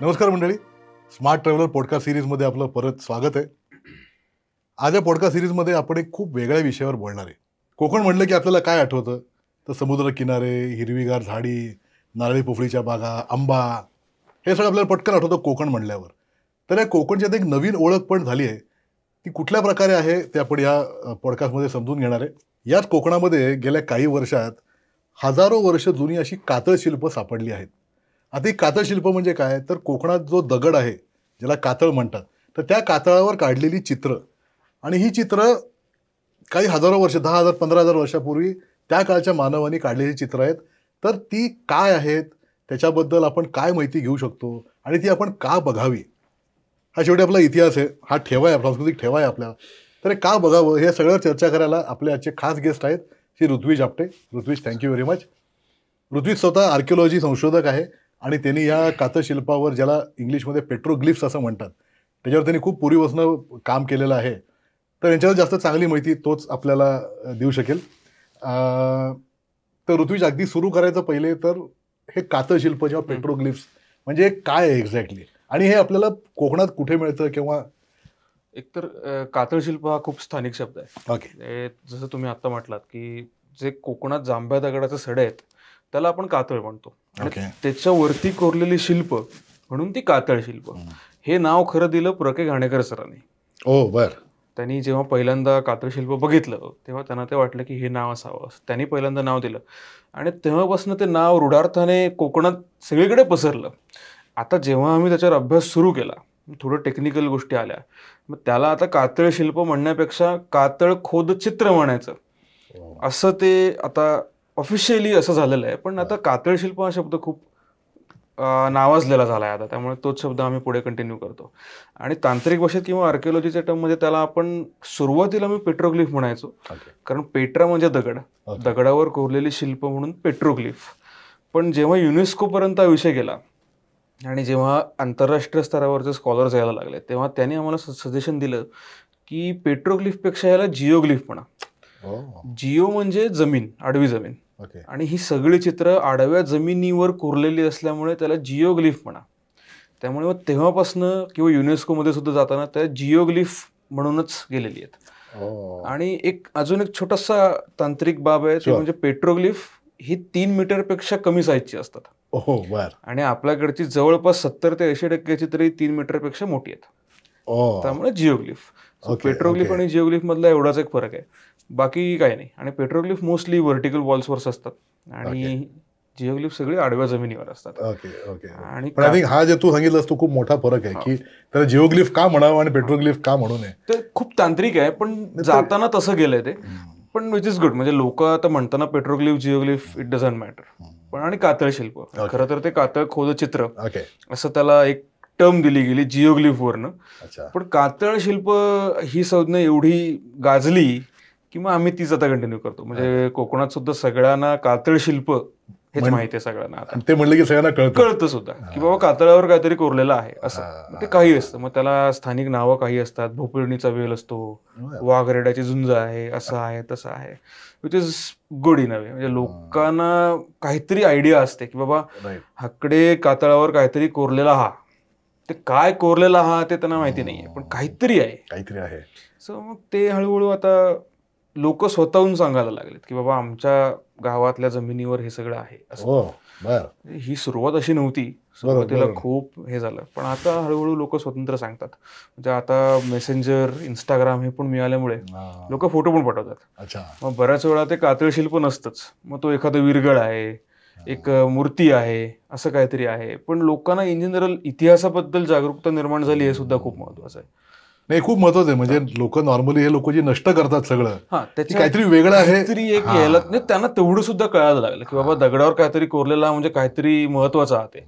नमस्कार मंडळी, smart traveller podcast सिरीजमध्ये आपलं परत स्वागत आहे. आज या पॉडकास्ट सिरीजमध्ये आपण एक खूप वेगळ्या विषयावर बोलणार आहे. कोकण म्हटलं की आपल्याला काय आठवतं? तर समुद्र किनारे, हिरवीगार झाडी, नारळी पोफळीच्या बागा, आंबा, हे सगळं आपल्याला पटकन आठवतं कोकण म्हणल्यावर. तर या कोकणच्यात एक नवीन ओळख पण झाली आहे. ती कुठल्या प्रकारे आहे ते आपण या पॉडकास्टमध्ये समजून घेणार आहे. याच कोकणामध्ये गेल्या काही वर्षात हजारो वर्ष जुनी अशी कातळ शिल्प सापडली आहेत. आता ही कातळ शिल्प म्हणजे काय? तर कोकणात जो दगड आहे, ज्याला कातळ म्हणतात, तर त्या कातळावर काढलेली चित्र, आणि ही चित्र काही हजारो वर्ष, 10,000 15,000 वर्षापूर्वी त्या काळच्या मानवाने काढलेली चित्र आहेत. तर ती काय आहेत, त्याच्याबद्दल आपण काय माहिती घेऊ शकतो आणि ती आपण का बघावी, हा शेवटी आपला इतिहास आहे, हा ठेवा आहे, सांस्कृतिक ठेवा आहे आपल्याला. तर हे का बघावं हे सगळं चर्चा करायला आपले आजचे खास गेस्ट आहेत Shri Rutwij Apte. Rutwij, thank you very much. Rutwij स्वतः आर्किओलॉजी संशोधक आहे आणि त्यांनी या कातळ शिल्पावर, ज्याला इंग्लिशमध्ये पेट्रोग्लिफ्स असं म्हणतात, त्याच्यावर त्यांनी खूप पूर्वीपासून काम केलेलं आहे. तर यांच्यावर जास्त चांगली माहिती तोच आपल्याला देऊ शकेल. तर ऋत्विज, अगदी सुरू करायचं पहिले तर हे कातळ शिल्प किंवा पेट्रोग्लिफ्स म्हणजे काय आहे एक्झॅक्टली, आणि हे आपल्याला कोकणात कुठे मिळतं किंवा? एकतर कातळ शिल्प हा खूप स्थानिक शब्द आहे. ओके. जसं तुम्ही आता म्हटलात की जे कोकणात जांभ्या दगडाचे सडे आहेत त्याला आपण कातळ म्हणतो, आणि त्याच्यावरती कोरलेली शिल्प म्हणून ती कातळ शिल्प. हे नाव खरं दिलं प्र के घाणेकर सरांनी. ओ बर. त्यांनी जेव्हा पहिल्यांदा कातळ शिल्प बघितलं तेव्हा त्यांना ते वाटलं की हे नाव असावं, त्यांनी पहिल्यांदा नाव दिलं आणि तेव्हापासून ते नाव रूढार्थाने कोकणात सगळीकडे पसरलं. आता जेव्हा आम्ही त्याच्यावर अभ्यास सुरू केला, थोडं टेक्निकल गोष्टी आल्या, मग त्याला आता कातळ शिल्प म्हणण्यापेक्षा कातळ खोद चित्र म्हणायचं, असं ते आता ऑफिशियली असं झालेलं आहे. पण आता कातळ शिल्प हा शब्द खूप नावाजलेला झाला आहे आता, त्यामुळे तोच शब्द आम्ही पुढे कंटिन्यू करतो. आणि तांत्रिक भाषेत किंवा आर्किओलॉजीच्या टर्ममध्ये त्याला आपण सुरुवातीला मी पेट्रोग्लिफ म्हणायचो, कारण पेट्रा म्हणजे दगड, दगडावर कोरलेली शिल्प म्हणून पेट्रोग्लिफ. पण जेव्हा युनेस्कोपर्यंत हा विषय गेला आणि जेव्हा आंतरराष्ट्रीय स्तरावरचे स्कॉलर्स यायला लागले, तेव्हा त्यांनी आम्हाला सजेशन दिलं की पेट्रोग्लिफपेक्षा याला जिओग्लिफ म्हणा. जिओ म्हणजे जमीन, आडवी जमीन, आणि ही सगळी चित्र आडव्या जमिनीवर कोरलेली असल्यामुळे त्याला जिओग्लिफ म्हणा. त्यामुळे तेव्हापासनं किंवा युनेस्कोमध्ये सुद्धा जाताना त्या जिओग्लिफ म्हणूनच गेलेली आहेत. आणि अजून एक छोटासा तांत्रिक बाब आहे, ते म्हणजे पेट्रोग्लिफ ही 3 मीटरपेक्षा कमी साईजची असतात. आणि आपल्याकडची जवळपास 70 ते 80% चित्र ही 3 मीटरपेक्षा मोठी आहेत. त्यामुळे जिओग्लिफ. पेट्रोग्लिफ आणि जिओग्लिफ मधला एवढाच एक फरक आहे, बाकी काही नाही. आणि पेट्रोग्लिफ मोस्टली व्हर्टिकल वॉल्सवर असतात आणि जिओग्लिफ सगळे आडव्या जमिनीवर असतात. आणि हा जे तू सांगितलंस तो खूप मोठा फरक आहे की त्याला जिओग्लिफ का म्हणावं आणि पेट्रोग्लिफ का म्हणू नये. ते खूप तांत्रिक आहे, पण जाताना तसं गेलंय ते. पण विच इज गुड. म्हणजे लोक आता म्हणताना पेट्रोग्लिफ, जिओग्लिफ, इट डझंट मॅटर. पण आणि कातळ शिल्प, खरं तर ते कातळ खोद चित्र असं त्याला एक टर्म दिली गेली जिओग्लिफ वरनं. पण कातळ शिल्प ही संज्ञा एवढी गाजली की मग आम्ही तीच आता कंटिन्यू करतो. म्हणजे कोकणात सुद्धा सगळ्यांना कातळ शिल्प हेच माहिती आहे सगळ्यांना. आता ते म्हणलं की सगळ्यांना कळतं सुद्धा की बाबा कातळावर काहीतरी कोरलेलं आहे असं. ते काही असतं, मग त्याला स्थानिक नावं काही असतात. भोपिळणीचा वेल असतो, वाघरेड्याची झुंज आहे, असं आहे तसं आहे, विच इज गुड इन अ वे. म्हणजे लोकांना काहीतरी आयडिया असते की बाबा हाकडे कातळावर काहीतरी कोरलेला हा, ते काय कोरलेला हा ते त्यांना माहिती नाहीये, पण काहीतरी आहे. सो मग ते हळूहळू आता लोक स्वतःहून सांगायला लागलेत की बाबा आमच्या गावातल्या जमिनीवर हे सगळं आहे. ही सुरुवात अशी नव्हती, सुरुवातीला खूप हे झालं, पण आता हळूहळू लोक स्वतंत्र सांगतात. म्हणजे आता मेसेंजर, इंस्टाग्राम हे पण मिळाल्यामुळे लोक फोटो पण पाठवतात. मग बऱ्याच वेळा ते कातळ शिल्प नसतंच, मग तो एखादं विरगळ आहे, एक मूर्ती आहे, असं काहीतरी आहे. पण लोकांना इन जनरल इतिहासाबद्दल जागरूकता निर्माण झाली, हे सुद्धा खूप महत्वाचं आहे. नाही, खूप महत्वाचं आहे. म्हणजे लोक नॉर्मली, हे लोक जे नष्ट करतात सगळं, काहीतरी वेगळं आहे, एक यायला त्यांना तेवढं सुद्धा कळायला लागलं की बाबा दगडावर काहीतरी कोरलेला म्हणजे काहीतरी महत्वाचं आहे.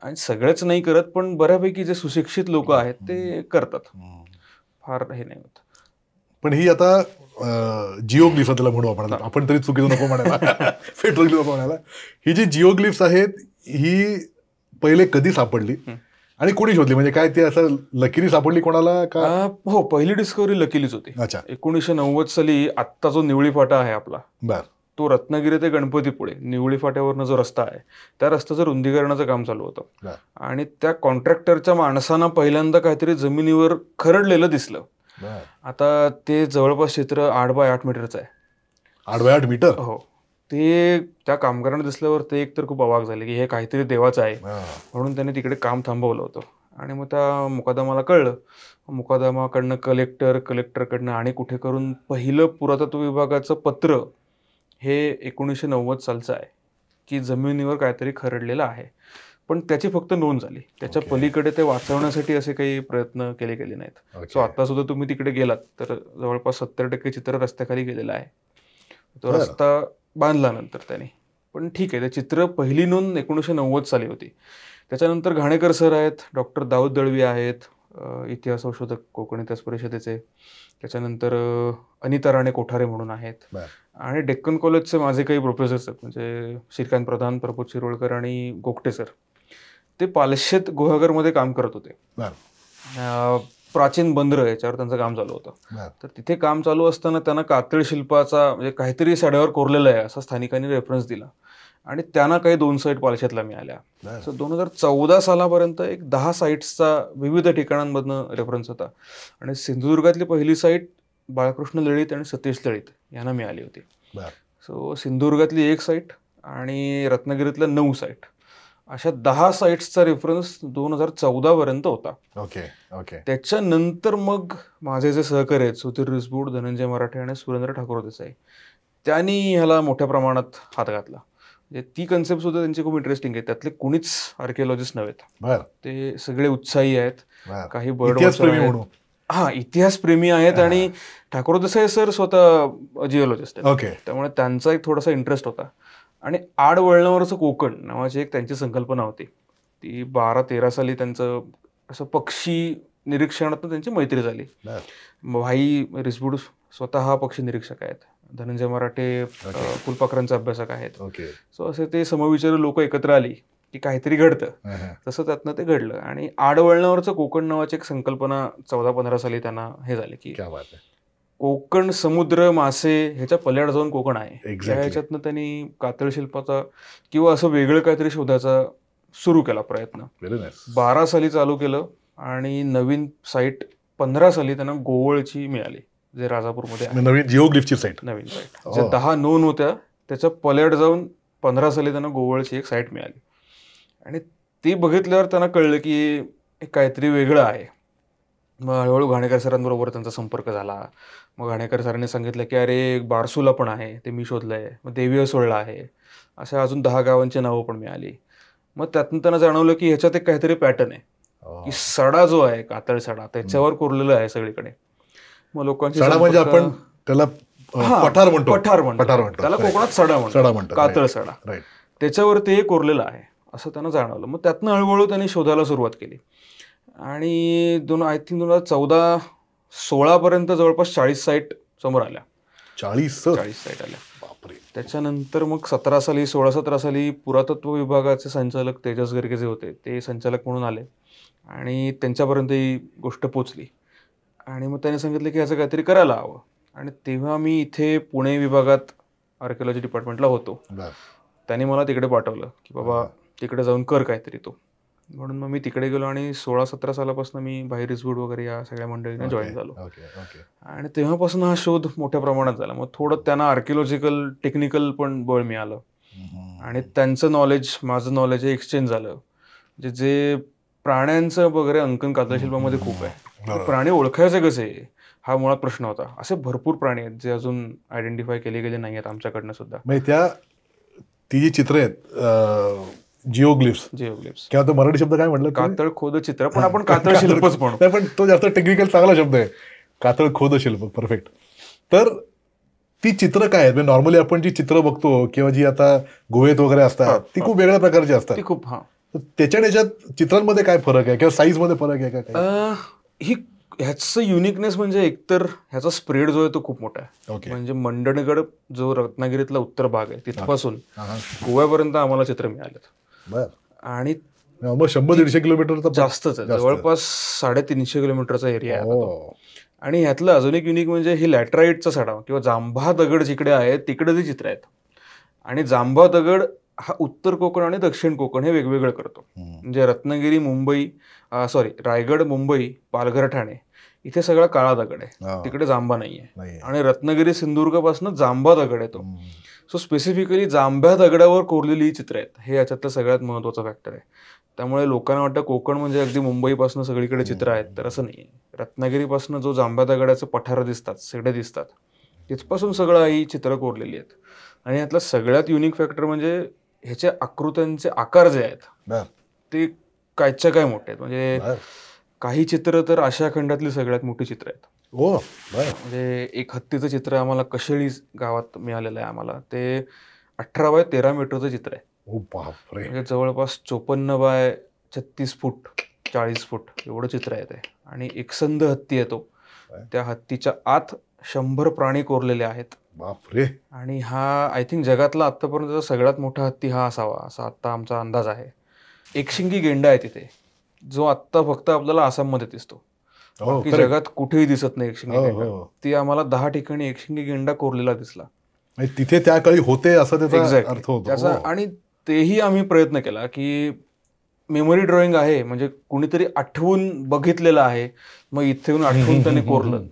आणि सगळेच नाही करत, पण बऱ्यापैकी जे सुशिक्षित लोक आहेत ते करतात, फार हे नाही होत. पण ही आता जिओग्लिफ्स त्याला म्हणू आपण तरी चुकीचं नको म्हणायला, पेट्रोग्लिफ नको म्हणायला. ही जी जिओग्लिफ्स आहेत ही पहिले कधी सापडली आणि कोणी शोधली? म्हणजे काय ते असं लकीली सापडली कोणाला का? हो, पहिली डिस्कवरी लकीलीच होती. 1990 साली. आत्ता जो निवळी फाटा आहे आपला, तो रत्नागिरी ते गणपतीपुळे निवळी फाट्यावरनं जो रस्ता आहे त्या रस्त्याचं रुंदीकरणाचं काम चालू होतं आणि त्या कॉन्ट्रॅक्टरच्या माणसांना पहिल्यांदा काहीतरी जमिनीवर खरडलेलं दिसलं. आता ते जवळपास चित्र 8x8 मीटरचं आहे. 8x8 metre? हो. ते त्या कामगारांना दिसल्यावर ते एकतर खूप अवाक झाले की हे काहीतरी देवाचं आहे, म्हणून त्यांनी तिकडे काम थांबवलं होतं. आणि मग त्या मुकादमाला कळलं. मुकादमाकडनं कलेक्टरकडनं आणि कुठे करून पहिलं पुरातत्व विभागाचं पत्र हे 1990 सालचं आहे की जमिनीवर काहीतरी खरडलेलं आहे, पण त्याची फक्त नोंद झाली. त्याच्या पलीकडे ते वाचवण्यासाठी असे काही प्रयत्न केले गेले नाहीत. सो आता सुद्धा तुम्ही तिकडे गेलात तर जवळपास 70% चित्र रस्त्याखाली गेलेलं आहे. तो रस्ता बांधला नंतर त्याने, पण ठीक आहे. ते चित्र पहिली नोंद 1990 साली होती. त्याच्यानंतर घाणेकर सर आहेत, डॉक्टर दाऊद दळवी आहेत, इतिहास संशोधक कोकण इतिहास परिषदेचे. त्याच्यानंतर अनिता राणे कोठारे म्हणून आहेत, आणि डेक्कन कॉलेजचे माझे काही प्रोफेसर्स आहेत, म्हणजे श्रीकांत प्रधान, प्रबोध शिरोळकर आणि गोगटे सर. ते पालशेत गुहागरमध्ये काम करत होते. प्राचीन बंदर याच्यावर त्यांचं काम चालू होतं. तर तिथे काम चालू असताना त्यांना कातळ शिल्पाचा म्हणजे काहीतरी सड्यावर कोरलेलं आहे असा स्थानिकांनी रेफरन्स दिला, आणि त्यांना काही 2 साईट पालशेतला मिळाल्या. सो 2014 सालापर्यंत एक 10 साईट्सचा विविध ठिकाणांमधनं रेफरन्स होता. आणि सिंधुदुर्गातली पहिली साईट बाळकृष्ण लळित आणि सतीश लळित यांना मिळाली होती. सो सिंधुदुर्गातली 1 साईट आणि रत्नागिरीतल्या 9 साईट, अशा 10 साईट्सचा रेफरन्स 2014 पर्यंत होता. त्याच्यानंतर मग माझे जे सहकारी आहेत सुधीर रिसबूड, धनंजय मराठे आणि सुरेंद्र ठाकूर देसाई, त्यांनी ह्याला मोठ्या प्रमाणात हात घातला. म्हणजे ती कन्सेप्ट सुद्धा त्यांची खूप इंटरेस्टिंग आहे. त्यातले कुणीच आर्किओलॉजिस्ट नव्हेत, ते सगळे उत्साही आहेत. काही बर्ड इतिहासप्रेमी आहेत, आणि ठाकूर देसाई सर स्वतः जिओलॉजिस्ट आहेत. त्यामुळे त्यांचा एक थोडासा इंटरेस्ट होता. आणि आडवळणावरचं कोकण नावाची एक त्यांची संकल्पना होती. ती 12-13 साली त्यांचं असं पक्षी निरीक्षणात त्यांची मैत्री झाली. भाई रिसबूड स्वतः पक्षी निरीक्षक आहेत, धनंजय मराठे फुलपाखरांचे अभ्यासक आहेत. सो असे ते समविचारी लोक एकत्र आली की काहीतरी घडतं. तसं त्यातनं ते घडलं, आणि आडवळणावरचं कोकण नावाची एक संकल्पना 14-15 साली त्यांना हे झाले की कोकण समुद्र मासे ह्याच्या पल्याड जाऊन कोकण आहे. ह्याच्यातनं त्यांनी कातळ शिल्पाचा किंवा असं वेगळं काहीतरी शोधायचा सुरू केला प्रयत्न. 12 साली चालू केलं, आणि नवीन साईट 15 साली त्यांना गोवळची मिळाली, जे राजापूरमध्ये आहे. नवीन जिओग्लिफची साईट, नवीन साईट. जे 10 नोंद होत्या त्याच्या पल्याड जाऊन 15 साली त्यांना गोवळची एक साईट मिळाली. आणि ती बघितल्यावर त्यांना कळलं की काहीतरी वेगळं आहे. मग हळूहळू घाणेकर सरांबरोबर त्यांचा संपर्क झाला. मग घाणेकर सरांनी सांगितलं की अरे बारसूला पण आहे, ते मी शोधलंय. मग देवी असोळला आहे, अशा अजून 10 गावांची नावं पण मिळाली. मग त्यातून त्यांना जाणवलं की ह्याच्यात एक काहीतरी पॅटर्न आहे, की सडा जो आहे कातळ सडा त्याच्यावर कोरलेलं आहे सगळीकडे. मग लोकांची म्हणजे आपण त्याला पठार म्हणतो, त्याला कोकणात सडा म्हणतो, कातळ सडा, त्याच्यावर ते कोरलेलं आहे असं त्यांना जाणवलं. मग त्यातनं हळूहळू त्यांनी शोधायला सुरुवात केली. आणि 2016 पर्यंत जवळपास 40 साईट समोर आल्या. 40 साईट आल्या. त्याच्यानंतर मग 16-17 साली पुरातत्व विभागाचे संचालक तेजस गर्गे जे होते ते संचालक म्हणून आले, आणि त्यांच्यापर्यंत ही गोष्ट पोचली. आणि मग त्यांनी सांगितलं की ह्याचं काहीतरी करायला हवं. आणि तेव्हा मी इथे पुणे विभागात आर्किओलॉजी डिपार्टमेंटला होतो. त्यांनी मला तिकडे पाठवलं की बाबा तिकडे जाऊन कर काहीतरी तो. म्हणून मग मी तिकडे गेलो, आणि 16-17 सालापासून मी भाई रिसबूड वगैरे या सगळ्या मंडळीने जॉईन झालो. आणि तेव्हापासून हा शोध मोठ्या प्रमाणात झाला. मग थोडं त्यांना आर्किओलॉजिकल टेक्निकल पण बळ मिळालं, आणि त्यांचं नॉलेज माझं नॉलेज हे एक्सचेंज झालं. म्हणजे जे प्राण्यांचं वगैरे अंकन कातळशिल्पामध्ये खूप आहे. प्राणी ओळखायचे कसे हा मुळात प्रश्न होता. असे भरपूर प्राणी आहेत जे अजून आयडेंटिफाय केले गेले नाही आहेत आमच्याकडनं सुद्धा. ती जी चित्र आहेत जिओग्लिफ्स किंवा तो मराठी शब्द काय म्हटलं, कातळ खोद चित्र, पण आपण कातळ शिल्पच म्हणतो, पण तो जास्त टेक्निकल चांगला शब्द आहे, कातळ खोद शिल्प. परफेक्ट. तर ती चित्र काय आहेत? नॉर्मली आपण जी चित्र बघतो किंवा जी आता गोव्यात वगैरे असतात ती खूप वेगळ्या प्रकारची असतात. ती खूप त्याच्या याच्यात चित्रांमध्ये काय फरक आहे किंवा साईज मध्ये फरक आहे का? ह्याचं युनिकनेस म्हणजे एकतर ह्याचा स्प्रेड जो आहे तो खूप मोठा आहे. म्हणजे मंडणगड जो रत्नागिरीतला उत्तर भाग आहे तिथपासून गोव्यापर्यंत आम्हाला चित्र मिळालेत. आणि 100-150 किलोमीटर जास्तच आहे, जवळपास 350 किलोमीटरचा एरिया आहे. आणि ह्यातलं अजून एक युनिक म्हणजे ही लॅटराईटचा सडा किंवा जांभा दगड जिकडे आहे तिकडे जे चित्र आहेत आणि जांभा दगड हा उत्तर कोकण आणि दक्षिण कोकण हे वेगवेगळं करतो. म्हणजे रत्नागिरी, मुंबई, रायगड, मुंबई, पालघर, ठाणे इथे सगळा काळा दगड आहे, तिकडे जांभा नाहीये. आणि रत्नागिरी, सिंधुदुर्गापासून जांभा दगड येतो. सो स्पेसिफिकली जांभ्या दगडावर कोरलेली ही चित्र आहेत, हे याच्यातलं सगळ्यात महत्वाचं फॅक्टर आहे. त्यामुळे लोकांना वाटतं कोकण म्हणजे अगदी मुंबईपासून सगळीकडे चित्र आहेत, तर असं नाहीये. रत्नागिरीपासून जो जांभ्या दगडाचे पठार दिसतात, सेडे दिसतात, तिथपासून सगळं ही चित्र कोरलेली आहेत. आणि यातला सगळ्यात युनिक फॅक्टर म्हणजे ह्याच्या आकृत्यांचे आकार जे आहेत ते कायच्या काय मोठे आहेत. म्हणजे काही चित्र तर आशिया खंडातली सगळ्यात मोठी चित्र आहेत. म्हणजे एक हत्तीचं चित्र आम्हाला कशेळी गावात मिळालेलं आहे आम्हाला, ते 18 बाय 13 मीटरचं चित्र आहे. म्हणजे जवळपास 54 बाय 36 फूट 40 फूट एवढं चित्र आहे ते. आणि एकसंध हत्ती येतो, त्या हत्तीच्या आत 100 प्राणी कोरलेले आहेत. बापरे. आणि हा आय थिंक जगातला आतापर्यंतचा सगळ्यात मोठा हत्ती हा असावा असा आता आमचा अंदाज आहे. एकशिंगी गेंडा आहे तिथे, जो आत्ता फक्त आपल्याला आसाममध्ये दिसतो, बाकी जगात कुठेही दिसत नाही एकशिंगी गेंडा. ती आम्हाला 10 ठिकाणी एकशिंगी गेंडा कोरलेला दिसला. तिथे त्या काळी होते असं त्याचा अर्थ होता. आणि तेही आम्ही प्रयत्न केला की मेमरी ड्रॉइंग आहे, म्हणजे कुणीतरी आठवून बघितलेलं आहे, मग इथे येऊन आठवून त्याने कोरलं.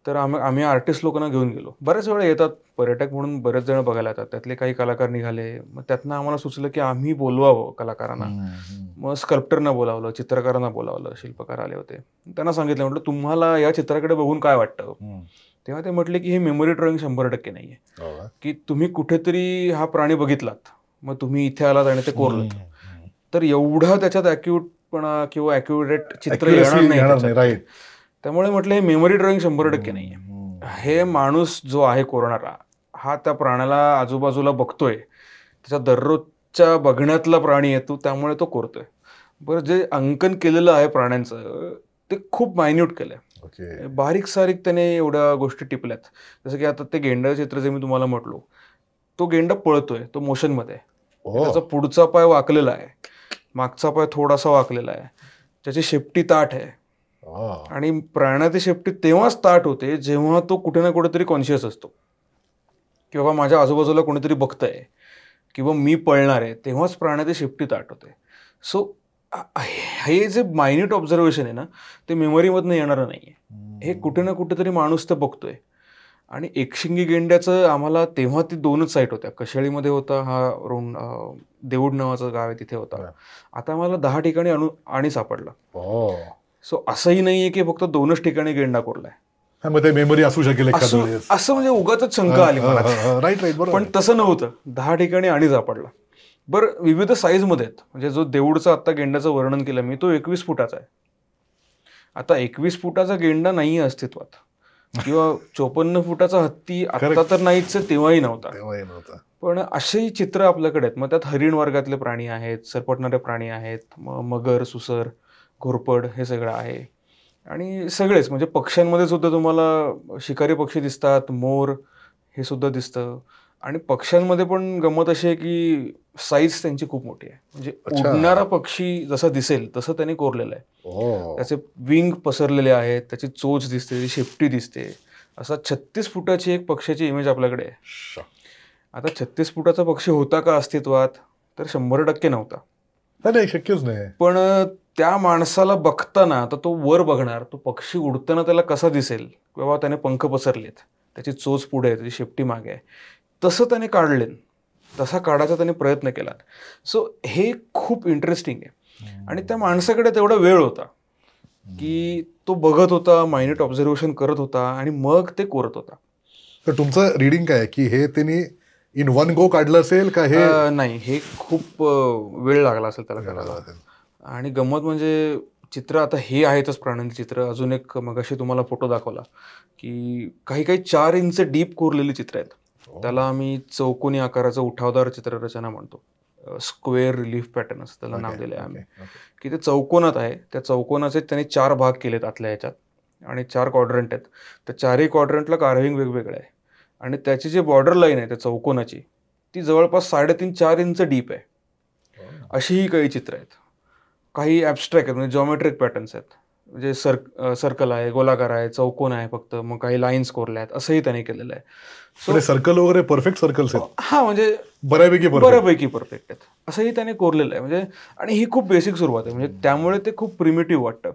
तर आम्ही आर्टिस्ट लोकांना घेऊन गेलो. बऱ्याच वेळा येतात पर्यटक म्हणून, बरेच जण बघायला येतात. त्यातले काही कलाकार निघाले, मग त्यातनं आम्हाला सुचलं की आम्ही बोलवावं कलाकारांना. मग स्कल्प्टरना बोलावलं, चित्रकारांना बोलावलं, शिल्पकार आले होते. त्यांना सांगितलं, म्हटलं तुम्हाला या चित्राकडे बघून काय वाटतं. तेव्हा ते म्हटले की हे मेमरी ड्रॉइंग 100% नाहीये, की तुम्ही कुठेतरी हा प्राणी बघितलात, मग तुम्ही इथे आलात आणि ते कोरलं, तर एवढा त्याच्यात ॲक्युरेटपणा किंवा ॲक्युरेट चित्र येणार नाही. त्यामुळे म्हटलं हे मेमरी ड्रॉइंग 100% नाहीये. हे माणूस जो आहे कोरणारा, हा त्या प्राण्याला आजूबाजूला बघतोय, त्याच्या दररोजच्या बघण्यातला प्राणी येतो, त्यामुळे तो कोरतोय. बरं, जे अंकन केलेलं आहे प्राण्यांचं ते खूप मायन्यूट केलंय, बारीक सारीक त्याने एवढ्या गोष्टी टिपल्यात. जसं की आता ते गेंडा चित्र जे मी तुम्हाला म्हटलो, तो गेंडा पळतोय, तो मोशनमध्ये आहे, त्याचा पुढचा पाय वाकलेला आहे, मागचा पाय थोडासा वाकलेला आहे, त्याची शेपटी ताठ आहे. आणि प्राण्याची शेपटी तेव्हाच ताठ होते जेव्हा तो कुठे ना कुठेतरी कॉन्शियस असतो, की बाबा माझ्या आजूबाजूला कोणीतरी बघतंय किंवा मी पळणार आहे, तेव्हाच प्राण्याची शेपटी ताठ होते. सो हे जे मायन्यूट ऑब्झर्वेशन आहे ना, ते मेमरीमधनं येणारं नाहीये. हे कुठे ना कुठेतरी माणूस ते बघतोय. आणि एकशिंगी गेंड्याचं आम्हाला तेव्हा ती 2च साईट होत्या. कशाळीमध्ये होता हा देऊड नावाचं गाव आहे, तिथे होता. आता आम्हाला 10 ठिकाणी आणि सापडला. सो असंही नाहीये की फक्त 2च ठिकाणी गेंडा कोरलाय. मेमरी असू शकेल असं म्हणजे उगाच शंका आली मला. पण तसं नव्हतं, 10 ठिकाणी आणि सापडला. बरं, विविध साईजमध्ये आहेत. म्हणजे जो देऊडचा आता गेंड्याचं वर्णन केलं मी, तो 21 फुटाचा आहे. आता 21 फुटाचा गेंडा नाहीये अस्तित्वात, किंवा 54 फुटाचा हत्ती आता तर नाहीच, तेव्हाही नव्हता. पण अशी चित्र आपल्याकडे आहेत. मग त्यात हरिण वर्गातले प्राणी आहेत, सरपटणारे प्राणी आहेत, मगर, सुसर, घोरपड हे सगळं आहे. आणि सगळेच म्हणजे पक्ष्यांमध्ये सुद्धा तुम्हाला शिकारी पक्षी दिसतात, मोर हे सुद्धा दिसतं. आणि पक्ष्यांमध्ये पण गंमत अशी आहे की साईज त्यांची खूप मोठी आहे. म्हणजे उडणारा पक्षी जसा दिसेल तसं त्याने कोरलेलं आहे. त्याचे विंग पसरलेले आहेत, त्याची चोच दिसते, त्याची शेपटी दिसते. असा 36 फुटाची एक पक्षाची इमेज आपल्याकडे आहे. आता 36 फुटाचा पक्षी होता का अस्तित्वात, तर 100% नव्हता. नाही, शक्यच नाही. पण त्या माणसाला बघताना आता तो वर बघणार, तो पक्षी उडताना त्याला कसा दिसेल, किंवा त्याने पंख पसरलेत, त्याची चोच पुढे आहे, त्याची शेपटी मागे आहे, तसं त्याने काढले, तसा काढायचा त्याने प्रयत्न केला. सो हे खूप इंटरेस्टिंग आहे. आणि त्या माणसाकडे तेवढा वेळ होता की तो बघत होता, मायन्यूट ऑब्झर्वेशन करत होता, आणि मग ते कोरत होता. तर तुमचं रीडिंग काय की हे त्यांनी इन वन गो काढलं असेल का? हे नाही, हे खूप वेळ लागला असेल त्याला करायला. आणि गंमत म्हणजे चित्र आता हे आहेतच प्राण्यांची चित्र. अजून एक मगाशी तुम्हाला फोटो दाखवला की काही 4 इंच डीप कोरलेली चित्र आहेत. त्याला आम्ही चौकोनी आकाराचं उठावदार चित्ररचना म्हणतो, स्क्वेअर रिलीफ पॅटर्न असं त्याला नाव दिलं आहे आम्ही. की ते चौकोनात आहे, त्या चौकोनाचे त्यांनी 4 भाग केलेत आतल्या ह्याच्यात, आणि 4 क्वाड्रंट आहेत. त्या 4ही क्वाड्रंटला कार्विंग वेगवेगळं आहे. आणि त्याची जी बॉर्डर लाईन आहे त्या चौकोनाची, ती जवळपास 3.5-4 इंच डीप आहे. अशीही काही चित्र आहेत. काही ॲब्स्ट्रॅक्ट आहेत, म्हणजे जॉमेट्रिक पॅटर्न्स आहेत. म्हणजे सर्कल आहे, गोलाकार आहे, चौकोन आहे, फक्त मग काही लाईन्स कोरल्या आहेत, असंही त्याने केलेलं आहे. सो सर्कल वगैरे परफेक्ट सर्कल्स आहेत, हा म्हणजे बऱ्यापैकी परफेक्ट आहेत, असंही त्याने कोरलेलं आहे. म्हणजे आणि ही खूप बेसिक सुरुवात आहे, म्हणजे त्यामुळे ते खूप प्रिमिटिव्ह वाटतं.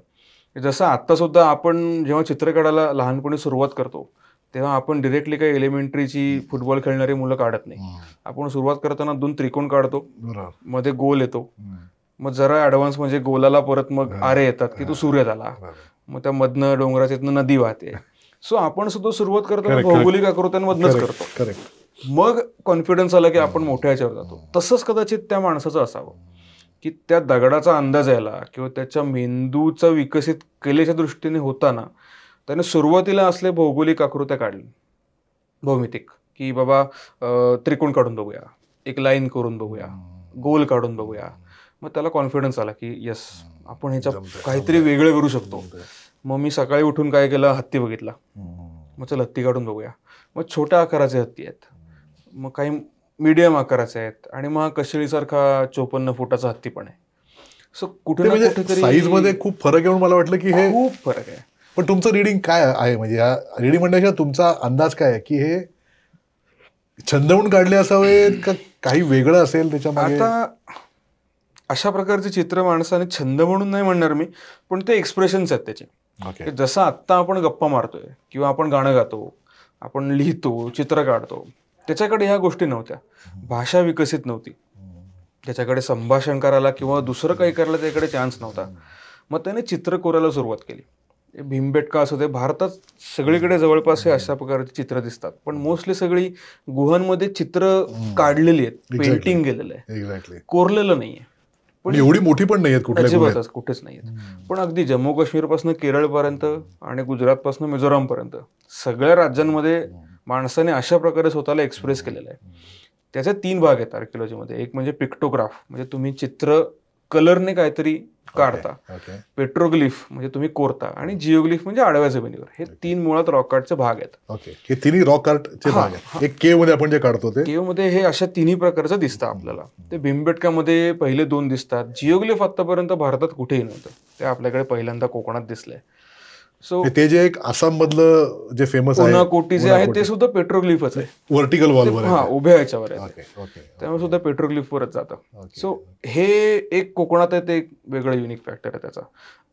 जसं आत्ता सुद्धा आपण जेव्हा चित्र काढायला लहानपणी सुरुवात करतो तेव्हा आपण डिरेक्टली काही एलिमेंटरीची फुटबॉल खेळणारी मुलं काढत नाही. आपण सुरुवात करताना 2 त्रिकोण काढतो, मध्ये गोल येतो, मग जरा ऍडव्हान्स म्हणजे गोलाला परत मग आरे येतात की तो सूर्य झाला, मग त्या मधनं डोंगराच्या इथनं नदी वाहते. सो आपण सुद्धा सुरुवात करताना भौगोलिक आकृत्यांमधनच करतो, मग कॉन्फिडन्स आला की आपण मोठ्या ह्याच्यावर जातो. तसंच कदाचित त्या माणसाचं असावं की त्या दगडाचा अंदाज यायला किंवा त्याच्या मेंदूचा विकसित कलेच्या दृष्टीने होताना त्याने सुरुवातीला असले भौगोलिक आकृत्या काढल्या, भौमितिक, की बाबा त्रिकोण काढून बघूया, एक लाईन करून बघूया, गोल काढून बघूया. मग त्याला कॉन्फिडन्स आला की येस, आपण ह्याच्या काहीतरी वेगळं करू शकतो. मग मी सकाळी उठून काय केलं, हत्ती बघितला, मग चल हत्ती काढून बघूया. मग छोट्या आकाराचे हत्ती आहेत, मग काही मीडियम आकाराचे आहेत, आणि मग कशिळीसारखा 54 फुटाचा हत्ती पण आहे. सो कुठे ना कुठेतरी साईज मध्ये खूप फरक येऊन मला वाटलं की हे खूप फरक आहे. पण तुमचं रीडिंग काय आहे, म्हणजे या रीडिंग म्हणण्यापेक्षा तुमचा अंदाज काय आहे की हे छंद म्हणून काढले असावेत का काही वेगळं असेल त्याच्यामध्ये? आता अशा प्रकारचे चित्र माणसाने छंद म्हणून नाही म्हणणार मी, पण ते एक्सप्रेशन्स आहेत त्याचे. जसं आत्ता आपण गप्पा मारतोय किंवा आपण गाणं गातो, आपण लिहितो, चित्र काढतो, त्याच्याकडे ह्या गोष्टी नव्हत्या. भाषा विकसित नव्हती, त्याच्याकडे संभाषण करायला किंवा दुसरं काही करायला त्याच्याकडे चान्स नव्हता. मग त्याने चित्र कोरायला सुरुवात केली. भीमबेटका असू दे, भारतात सगळीकडे जवळपास हे अशा प्रकारची चित्र दिसतात, पण मोस्टली सगळी गुहांमध्ये चित्र काढलेली आहेत, पेंटिंग केलेलं आहे, कोरलेलं नाहीये. पण एवढी मोठी पण नाहीयेत अजिबातच कुठेच नाहीयेत. पण अगदी जम्मू काश्मीरपासून केरळपर्यंत आणि गुजरातपासून मिझोरामपर्यंत सगळ्या राज्यांमध्ये माणसाने अशा प्रकारे स्वतःला एक्सप्रेस केलेलं आहे. त्याचे 3 भाग आहेत आर्किओलॉजीमध्ये. एक म्हणजे पिक्टोग्राफ, म्हणजे तुम्ही चित्र कलरने काहीतरी काढता, पेट्रोग्लिफ म्हणजे तुम्ही कोरता, आणि जिओग्लिफ म्हणजे आडव्या जमिनीवर. हे 3 मुळात रॉक आर्टचे भाग आहेत. हे तिन्ही रॉक आर्टचे भाग आहेत. एक केव मध्ये आपण जे काढतो ते केव मध्ये हे अशा 3 प्रकारचं दिसतं आपल्याला. ते भीमबेटकामध्ये पहिले 2 दिसतात. जिओग्लिफ आतापर्यंत भारतात कुठेही नव्हतं, ते आपल्याकडे पहिल्यांदा कोकणात दिसलंय. सो ते जे एक आसाम मधलं जे फेमस आहे कोटी जे आहे ते सुद्धा पेट्रोग्लिफच आहे, व्हर्टिकल वॉलवर. हा, उभ्या ह्याच्यावर आहे, त्यामुळे सुद्धा पेट्रोग्लिफवरच जातं. सो हे एक कोकणात आहे, ते एक वेगळं युनिक फॅक्टर आहे त्याचा.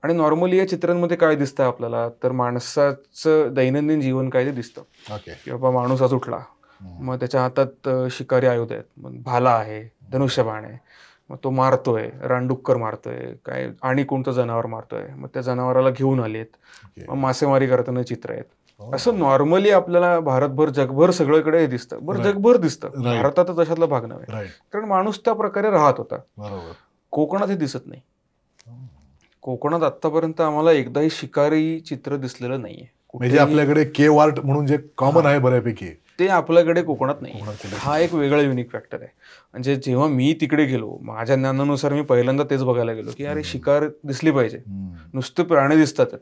आणि नॉर्मली या चित्रांमध्ये काय दिसतं आपल्याला, तर माणसाचं दैनंदिन जीवन काय ते दिसतं, की बाबा माणूस आज उठला, मग त्याच्या हातात शिकारी आयुध आहेत, मग भाला आहे, धनुष्यबाण आहे, मग तो मारतोय, रानडुक्कर मारतोय, काय आणि कोणतं जनावर मारतोय, मग त्या जनावराला घेऊन आलेत, मग मासेमारी करताना चित्र आहेत. असं नॉर्मली आपल्याला भारतभर, जगभर सगळीकडे हे दिसतं. बरं, जगभर दिसतं, भारतातच अशातला भाग नव्हे, कारण माणूस त्या प्रकारे राहत होता. कोकणात हे दिसत नाही. कोकणात आतापर्यंत आम्हाला एकदाही शिकारी चित्र दिसलेलं नाहीये. म्हणजे आपल्याकडे केव आर्ट म्हणून जे कॉमन आहे बऱ्यापैकी, ते आपल्याकडे कोकणात नाही. हा एक वेगळा युनिक फॅक्टर आहे. म्हणजे जेव्हा मी तिकडे गेलो, माझ्या ज्ञानानुसार मी पहिल्यांदा तेच बघायला गेलो की अरे शिकार दिसली पाहिजे, नुसते प्राणी दिसतात,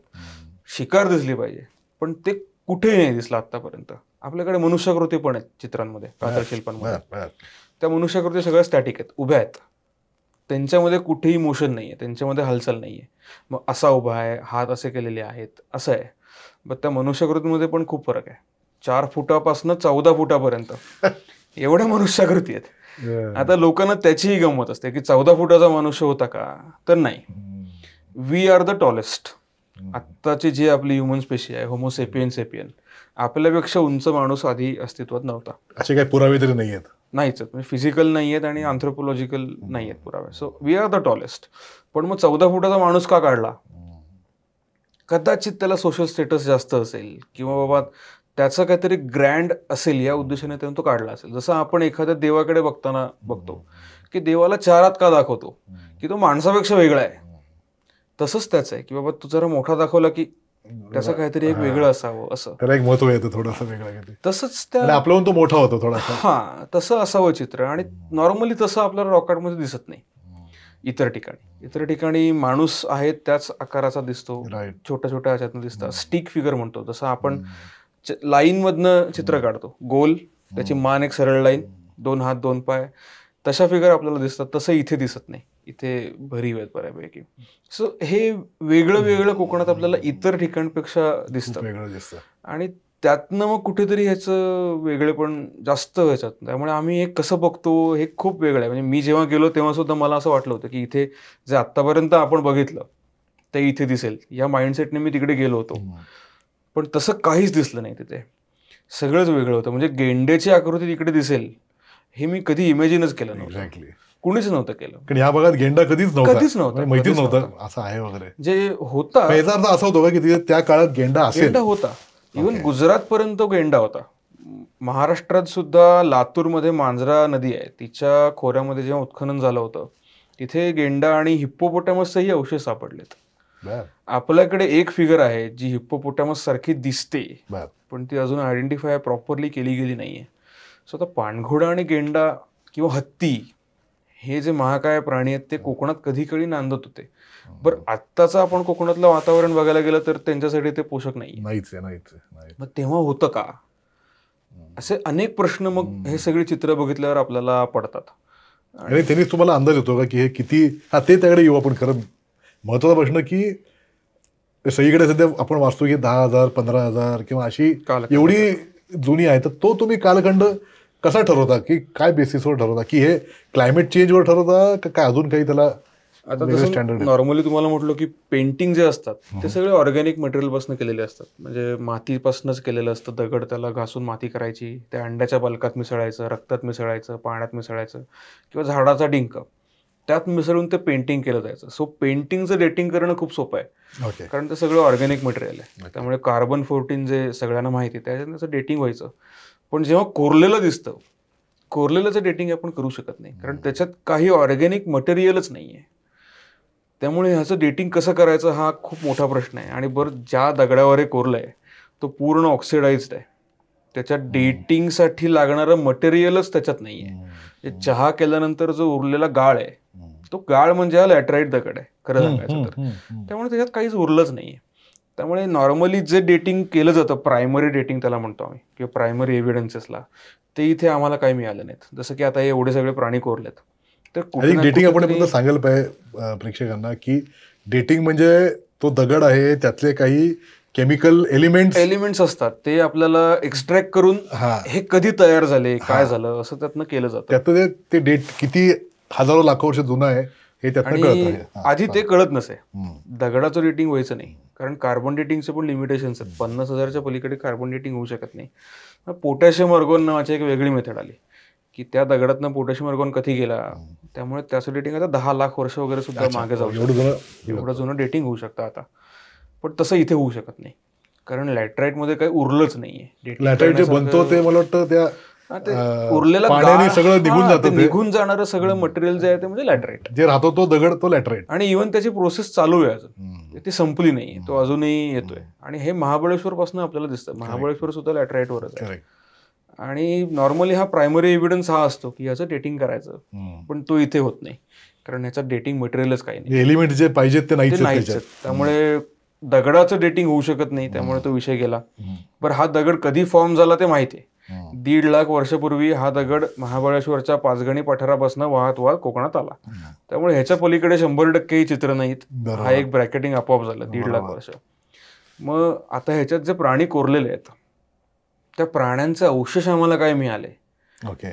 शिकार दिसली पाहिजे, पण ते कुठेही नाही दिसलं आतापर्यंत. आपल्याकडे मनुष्याकृती पण आहेत चित्रांमध्ये, कातळशिल्पांमध्ये. त्या मनुष्याकृती सगळ्या स्टॅटिक आहेत, उभ्या आहेत, त्यांच्यामध्ये कुठेही मोशन नाहीये, त्यांच्यामध्ये हालचाल नाहीये. मग असा उभा आहे, हात असे केलेले आहेत, असं आहे. मग त्या मनुष्याकृतीमध्ये पण खूप फरक आहे. 4 फुटापासून 14 फुटापर्यंत एवढ्या मनुष्याकृती आहेत. आता लोकांना त्याचीही गंमत असते की 14 फुटाचा मनुष्य होता का, तर नाही. We are the tallest. आत्ताची जी आपली ह्युमन स्पेशी आहे, होमोसेपियन सेपियन, आपल्यापेक्षा उंच माणूस आधी अस्तित्वात नव्हता. असे काही पुरावे तरी नाहीयेत, नाहीच, म्हणजे फिजिकल नाही आहेत आणि अँथ्रोपोलॉजिकल नाही आहेत पुरावे. So we are the tallest. पण मग 14 फुटाचा माणूस का काढला? कदाचित त्याला सोशल स्टेटस जास्त असेल किंवा बाबा त्याचं काहीतरी ग्रँड असेल या उद्देशाने त्याने तो काढला असेल. जसं आपण एखाद्या देवाकडे बघताना बघतो की देवाला 4 हात का दाखवतो, की तो माणसापेक्षा वेगळा आहे. तसंच त्याचं आहे की बाबा तू जरा मोठा दाखवला की त्याचं काहीतरी एक वेगळं असावं, असं त्याला एक महत्व येतं थोडंसं वेगळं. तसंच त्या आपल्याहून तो मोठा होतो थोडासा, हा, तसं असावं चित्र. आणि नॉर्मली तसं आपल्याला रॉकेटमध्ये दिसत नाही. इतर ठिकाणी माणूस आहे त्याच आकाराचा दिसतो, छोट्या छोट्या ह्याच्यातनं दिसतात. स्टिक फिगर म्हणतो, जसं आपण लाईन मधनं चित्र काढतो, गोल, त्याची मान एक सरळ लाईन, 2 हात 2 पाय, तशा फिगर आपल्याला दिसतात. तसं इथे दिसत नाही. इथे भरीव आहेत बऱ्यापैकी. सो हे वेगळं वेगळं कोकणात आपल्याला इतर ठिकाणपेक्षा खूप दिसतं वेगळं दिसतं. आणि त्यातनं मग कुठेतरी ह्याचं वेगळेपण जास्त ह्याच्यात. त्यामुळे आम्ही हे कसं बघतो हे खूप वेगळं आहे. म्हणजे मी जेव्हा गेलो तेव्हा सुद्धा मला असं वाटलं होतं की इथे जे आत्तापर्यंत आपण बघितलं ते इथे दिसेल या माइंडसेटने मी तिकडे गेलो होतो. पण तसं काहीच दिसलं नाही तिथे. सगळंच वेगळं होतं. म्हणजे गेंड्याची आकृती तिकडे दिसेल हे मी कधी इमॅजिनच केलं नव्हतं. एक्झॅक्टली. कुणीच नव्हतं केलं. कारण या भागात गेंडा कधीच कधीच नव्हता, म्हणजे माहितीच कधीच नव्हतं नव्हता. असं आहे वगैरे. जे होता मग याचा अर्थ असा होतो का की तिथे त्या काळात गेंडा असेल? गेंडा होता. Even Okay. गुजरात पर्यंत गेंडा होता. महाराष्ट्रात सुद्धा लातूरमध्ये मांजरा नदी आहे. तिच्या खोऱ्यामध्ये जेव्हा उत्खनन झालं होतं तिथे गेंडा आणि हिप्पोपोटॅमसचेही अवशेष सापडलेत. बर आपल्याकडे एक फिगर आहे जी हिप्पोपोटॅमस सारखी दिसते बर. पण ती अजून आयडेंटिफाय प्रॉपरली केली गेली नाहीये. सो आता पाणघोडा आणि गेंडा किंवा हत्ती हे जे महाकाय प्राणी आहेत ते कोकणात कधी काळी नांदत होते. बरं आत्ताचं आपण कोकणातलं वातावरण बघायला गेलं तर त्यांच्यासाठी ते पोषक नाही. नाहीच आहे, नाहीच आहे, नाहीच. मग तेव्हा होतं का असे अनेक प्रश्न मग हे सगळी चित्र बघितल्यावर आपल्याला पडतात. आणि त्यांनीच तुम्हाला अंदाज येतो का की हे किती ते त्याकडे येऊ आपण. खरं महत्वाचा प्रश्न की सगळीकडे सध्या आपण वाचतो की 10,000 15,000 किंवा अशी कालखंड. एवढी जुनी आहे. तर तो तुम्ही कालखंड कसा ठरवता की काय बेसिसवर ठरवता की हे क्लायमेट चेंजवर ठरवता का काय अजून काही त्याला आता वेगळं तसं स्टँडर्ड आहे? नॉर्मली तुम्हाला म्हटलं की पेंटिंग जे असतात ते सगळे ऑर्गॅनिक मटेरियलपासून केलेले असतात. म्हणजे मातीपासूनच केलेलं असतं. दगड त्याला घासून माती करायची, त्या अंड्याच्या बलकात मिसळायचं, रक्तात मिसळायचं, पाण्यात मिसळायचं किंवा झाडाचा डिंक त्यात मिसळून ते पेंटिंग केलं जायचं. सो पेंटिंगचं डेटिंग करणं खूप सोपं आहे ओके. कारण ते सगळं ऑर्गॅनिक मटेरियल आहे. त्यामुळे कार्बन 14 जे सगळ्यांना माहिती आहे त्याच्यात त्याचं डेटिंग व्हायचं. पण जेव्हा कोरलेलं दिसतं कोरलेलंचं डेटिंग आपण करू शकत नाही कारण त्याच्यात काही ऑर्गॅनिक मटेरियलच नाही आहे. त्यामुळे ह्याचं डेटिंग कसं करायचं हा खूप मोठा प्रश्न आहे. आणि बरं ज्या दगडावर हे कोरलं आहे तो पूर्ण ऑक्सिडाइज्ड आहे. त्याच्यात डेटिंगसाठी लागणारं मटेरियलच त्याच्यात नाही आहे. चहा केल्यानंतर जो उरलेला गाळ आहे तो गाळ म्हणजे हा लॅटराईट दगड आहे खरं सांगायचं तर. त्यामुळे त्याच्यात काहीच उरलंच नाही आहे. त्यामुळे नॉर्मली जे डेटिंग केलं जातं प्रायमरी डेटिंग त्याला म्हणतो आम्ही किंवा प्रायमरी एव्हिडन्सेसला ते इथे आम्हाला काही मिळालं नाहीत. जसं की आता हे एवढे सगळे प्राणी कोरलेत तर कुठे ना डेटिंग आपण कुठेतरी- फक्त सांगायला पाहिजे प्रेक्षकांना की डेटिंग म्हणजे तो दगड आहे त्यातले काही केमिकल एलिमेंट्स असतात ते आपल्याला एक्स्ट्रॅक्ट करून हे कधी तयार झाले काय झालं असं त्यातनं केलं जातं. त्यातलं ते डेट किती हजारो लाखो वर्ष जुनं आहे हे त्यातनं कळत आणि आहे. आधी ते कळत नसे. दगडाचं डेटिंग व्हायचं नाही कारण कार्बन डेटिंगचे पण लिमिटेशन्स आहेत. 50,000च्या पलीकडे कार्बन डेटिंग होऊ शकत नाही. पोटॅशियम अर्गॉन नावाची एक वेगळी मेथड आली की त्या दगडातनं पोटॅशियम अर्गॉन कधी गेला त्यामुळे त्याचं डेटिंग आता 10 लाख वर्ष वगैरे सुद्धा मागे जाऊ शकतं. एवढं जुनं डेटिंग होऊ शकतं आता. पण तसं इथे होऊ शकत नाही कारण लॅटराईटमध्ये काही उरलंच नाहीये. लॅटराईट जे बनतो ते मला वाटतं त्या उरलेलं पाण्याने सगळं निघून जातं. निघून जाणारं सगळं मटेरियल जे आहे ते म्हणजे लॅटराईट जे राहतो तो दगड तो लॅटराईट. आणि इव्हन त्याची प्रोसेस चालू आहे अजून ती संपली नाही. तो अजूनही येतोय आणि हे महाबळेश्वर पासून आपल्याला दिसतं. महाबळेश्वर सुद्धा लॅटराईटवरच आहे. आणि नॉर्मली हा प्रायमरी एव्हिडन्स हा असतो की याचं डेटिंग करायचं पण तो इथे होत नाही कारण ह्याच्यात डेटिंग मटेरियलच काही नाही. एलिमेंट जे पाहिजेत ते नाहीच नाहीच. त्यामुळे दगडाचं डेटिंग होऊ शकत नाही त्यामुळे तो विषय गेला. बरं हा दगड कधी फॉर्म झाला ते माहिती आहे. 1.5 लाख वर्षापूर्वी हा दगड महाबळेश्वरच्या पाचगणी पठारापासून वाहत वाहत कोकणात आला. त्यामुळे ह्याच्या पलीकडे 100% चित्र नाहीत. हा एक ब्रॅकेटिंग आपोआप झालं 1.5 लाख वर्ष. मग आता ह्याच्यात जे प्राणी कोरलेले आहेत त्या प्राण्यांचे अवशेष आम्हाला काय मिळाले ओके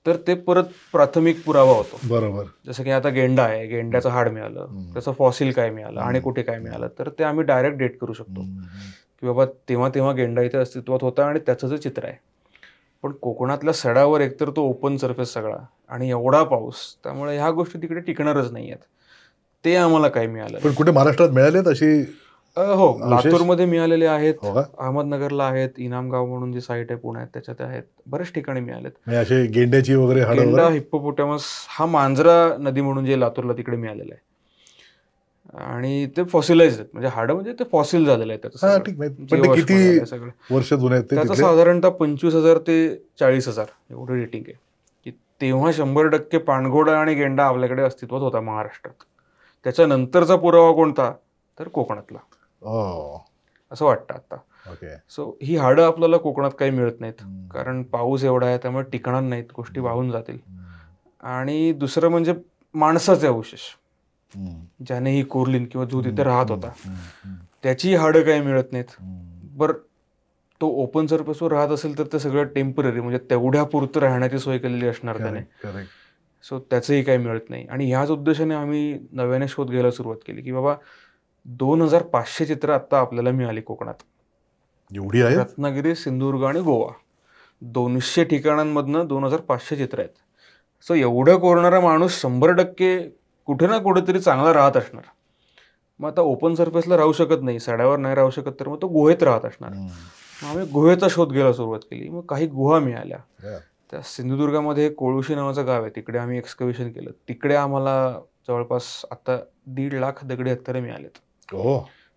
तर ते परत प्राथमिक पुरावा होतो. बरोबर. जसं की आता गेंडा आहे गेंड्याचं हाड मिळालं त्याचं फॉसिल काय मिळालं आणि कुठे काय मिळालं तर ते आम्ही डायरेक्ट डेट करू शकतो की बाबा तेव्हा गेंडा इथे अस्तित्वात होता आणि त्याचं जे चित्र आहे. पण कोकणातल्या सडावर एकतर तो ओपन सरफेस सगळा आणि एवढा पाऊस त्यामुळे ह्या गोष्टी तिकडे टिकणारच नाही आहेत. ते आम्हाला काय मिळालं. पण कुठे महाराष्ट्रात मिळालेत अशी? हो लातूरमध्ये मिळालेले आहेत. हो का? अहमदनगरला आहेत. इनामगाव म्हणून जी साईट आहे पुण्यात त्याच्यात आहेत. बरेच ठिकाणी मिळालेत. म्हणजे असे गेंड्याची वगैरे हाडं गेंडा वगैरे? हिप्पोपोटॅमस हा मांजरा नदी म्हणून जे लातूरला तिकडे मिळालेलं आहे आणि ते फॉसिलाइज आहेत म्हणजे हाडं म्हणजे ते फॉसिल झालेलं आहे त्याचं हा सगळं. ठीक आहे. पण जीवाश्म ते किती झालंय सगळं. वर्ष जुने आहेत ते त्याचं तिथले? साधारणतः 25,000 ते 40,000 एवढं रेटिंग आहे की तेव्हा 100% पाणघोडा आणि गेंडा आपल्याकडे अस्तित्वात होता महाराष्ट्रात. त्याच्यानंतरचा पुरावा कोणता तर कोकणातला असं वाटतं आता. ओके. सो ही हाडं आपल्याला कोकणात काही मिळत नाहीत कारण पाऊस एवढा आहे त्यामुळे टिकणार नाहीत गोष्टी वाहून जातील. आणि दुसरं म्हणजे माणसाचे अवशेष, ज्याने ही कोरलीन किंवा जो तिथे राहत होता त्याची हाडं काही मिळत नाहीत. बरं, तो ओपन सरफेसवर राहत असेल तर ते सगळं टेम्पररी, म्हणजे तेवढ्या पुरतं राहण्याची सोय केलेली असणार त्याने. सो त्याचंही काही मिळत नाही. आणि ह्याच उद्देशाने आम्ही नव्याने शोध घ्यायला सुरुवात केली की बाबा 2500 चित्र आता आपल्याला मिळाली कोकणात. एवढी आहे? रत्नागिरी, सिंधुदुर्ग आणि गोवा 200 ठिकाणांमधनं 2500 चित्र आहेत. सो एवढं कोरणारा माणूस 100% कुठे ना कुठेतरी चांगला राहत असणार. मग आता ओपन सरफेसला राहू शकत नाही, सड्यावर नाही राहू शकत, तर मग तो गुहेत राहत असणार. मग आम्ही गुहेचा शोध घ्यायला सुरुवात केली. मग काही गुहा मिळाल्या. त्या सिंधुदुर्गामध्ये कोळुशी नावाचं गाव आहे, तिकडे आम्ही एक्सकव्हेशन केलं. तिकडे आम्हाला जवळपास आता 1.5 लाख दगडी हत्यारे मिळालेत.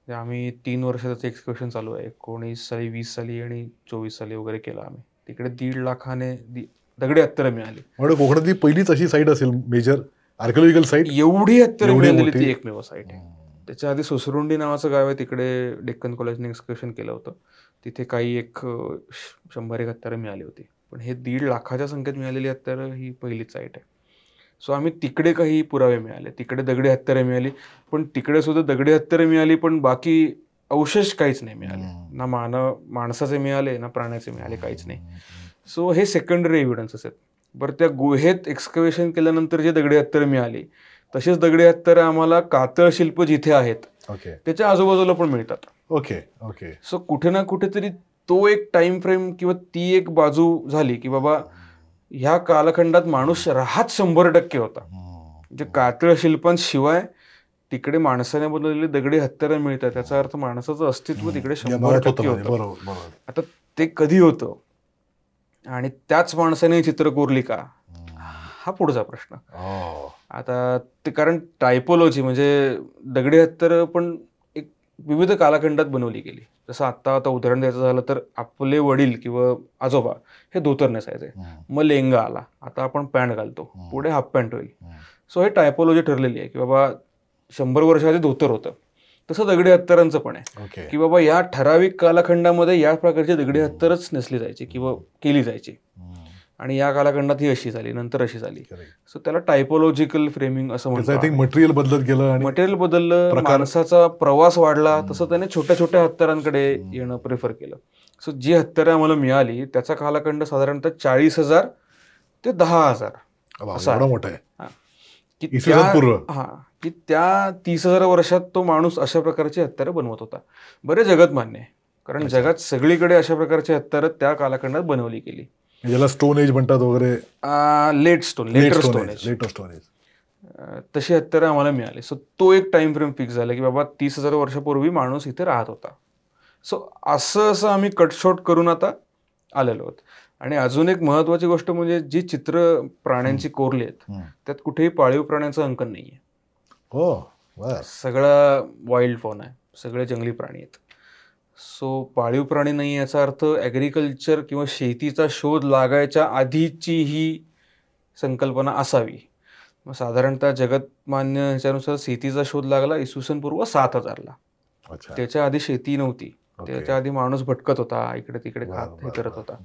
आम्ही 3 वर्ष त्याचं एक्सकव्हेशन चालू आहे. 19 साली, 20 साली आणि 24 साली वगैरे केलं आम्ही. तिकडे 1.5 लाखाने दगडी हत्यारे मिळाली. कोकणातली पहिलीच अशी साईट असेल मेजर आर्किओलॉजिकल साईट. एवढी हत्यारे मिळालेली ती एकमेव साईट आहे. त्याच्या आधी सुसरुंडी नावाचं गाव आहे, तिकडे डेक्कन कॉलेजने एक्सकव्हेशन केलं होतं. तिथे काही 100 हत्यारं मिळाली होती. पण हे 1.5 लाखाच्या संख्येत मिळालेली हत्यारं ही पहिलीच साईट आहे. सो आम्ही तिकडे काही पुरावे मिळाले, तिकडे दगडी हत्यारे मिळाली. पण तिकडे सुद्धा दगडी हत्यारे मिळाली, पण बाकी अवशेष काहीच नाही मिळाले. ना माणसाचे मिळाले, ना प्राण्याचे मिळाले, काहीच नाही. सो हे सेकंडरी एव्हिडन्सेस आहेत. बरं, त्या गुहेत एक्सकव्हेशन केल्यानंतर जे दगडी हत्यारे मिळाली, तसेच दगडी हत्यारे आम्हाला कातळ शिल्प जिथे आहेत त्याच्या आजूबाजूला पण मिळतात. सो कुठे ना कुठेतरी तो एक टाइम फ्रेम किंवा ती एक बाजू झाली की बाबा ह्या कालखंडात माणूस राहत 100% होता. म्हणजे कातळ शिल्पांशिवाय तिकडे माणसाने बनवलेली दगडी हत्यारं मिळतात, त्याचा अर्थ माणसाचं अस्तित्व तिकडे 100% होतं. आता ते कधी होतं आणि त्याच माणसाने चित्र कोरली का, हा पुढचा प्रश्न. आता ते कारण टायपोलॉजी म्हणजे दगडी हत्यारं पण एक विविध कालखंडात बनवली गेली. जसं आता उदाहरण द्यायचं झालं तर आपले वडील किंवा आजोबा हे धोतर नेसायचे, मग लेंगा आला, आता आपण पॅन्ट घालतो, पुढे हाफ पॅन्ट होईल. सो हे टायपोलॉजी ठरलेली आहे की बाबा 100 वर्ष आधी धोतर होतं. तसं दगडी हत्यारांचं पण आहे की बाबा या ठराविक कालखंडामध्ये या प्रकारची दगडी हत्यारच नेसली जायची किंवा केली जायची, आणि या कालखंडात ही अशी झाली, नंतर अशी झाली. सो त्याला टायपोलॉजिकल फ्रेमिंग असं म्हणतात. मटेरियल बदलत गेलं, मटेरियल बदललं, माणसाचा प्रवास वाढला, तसं त्याने छोट्या छोट्या हत्यारांकडे येणं प्रिफर केलं. सो जी हत्यारं आम्हाला मिळाली त्याचा कालखंड साधारणतः 40,000 ते 10,000 असा मोठा आहे. की त्या 30,000 वर्षात तो माणूस अशा प्रकारची हत्यारं बनवत होता. बरे जगत मान्य आहे, कारण जगात सगळीकडे अशा प्रकारची हत्यारं त्या कालखंडात बनवली गेली. ज्याला स्टोन एज म्हणतात वगैरे, लेटर स्टोन एज, तशी हत्यारं आम्हाला मिळाली. सो तो एक टाइम फ्रेम फिक्स झाला की बाबा 30,000 वर्षापूर्वी माणूस इथे राहत होता. सो असं आम्ही कटशॉट करून आता आलेलो आहोत. आणि अजून एक महत्वाची गोष्ट म्हणजे जी चित्र प्राण्यांची कोरली आहेत त्यात कुठेही पाळीव प्राण्यांचं अंकन नाहीये. सगळं वाईल्ड फॉन आहे, सगळे जंगली प्राणी आहेत. सो पाळीव प्राणी नाही याचा अर्थ ॲग्रिकल्चर किंवा शेतीचा शोध लागायच्या आधीची ही संकल्पना असावी. मग साधारणतः जगतमान्य ह्याच्यानुसार शेतीचा शोध लागला इसवी पूर्व 7,000ला. त्याच्या आधी शेती नव्हती, त्याच्या आधी माणूस भटकत होता, इकडे तिकडे खात हे करत होता.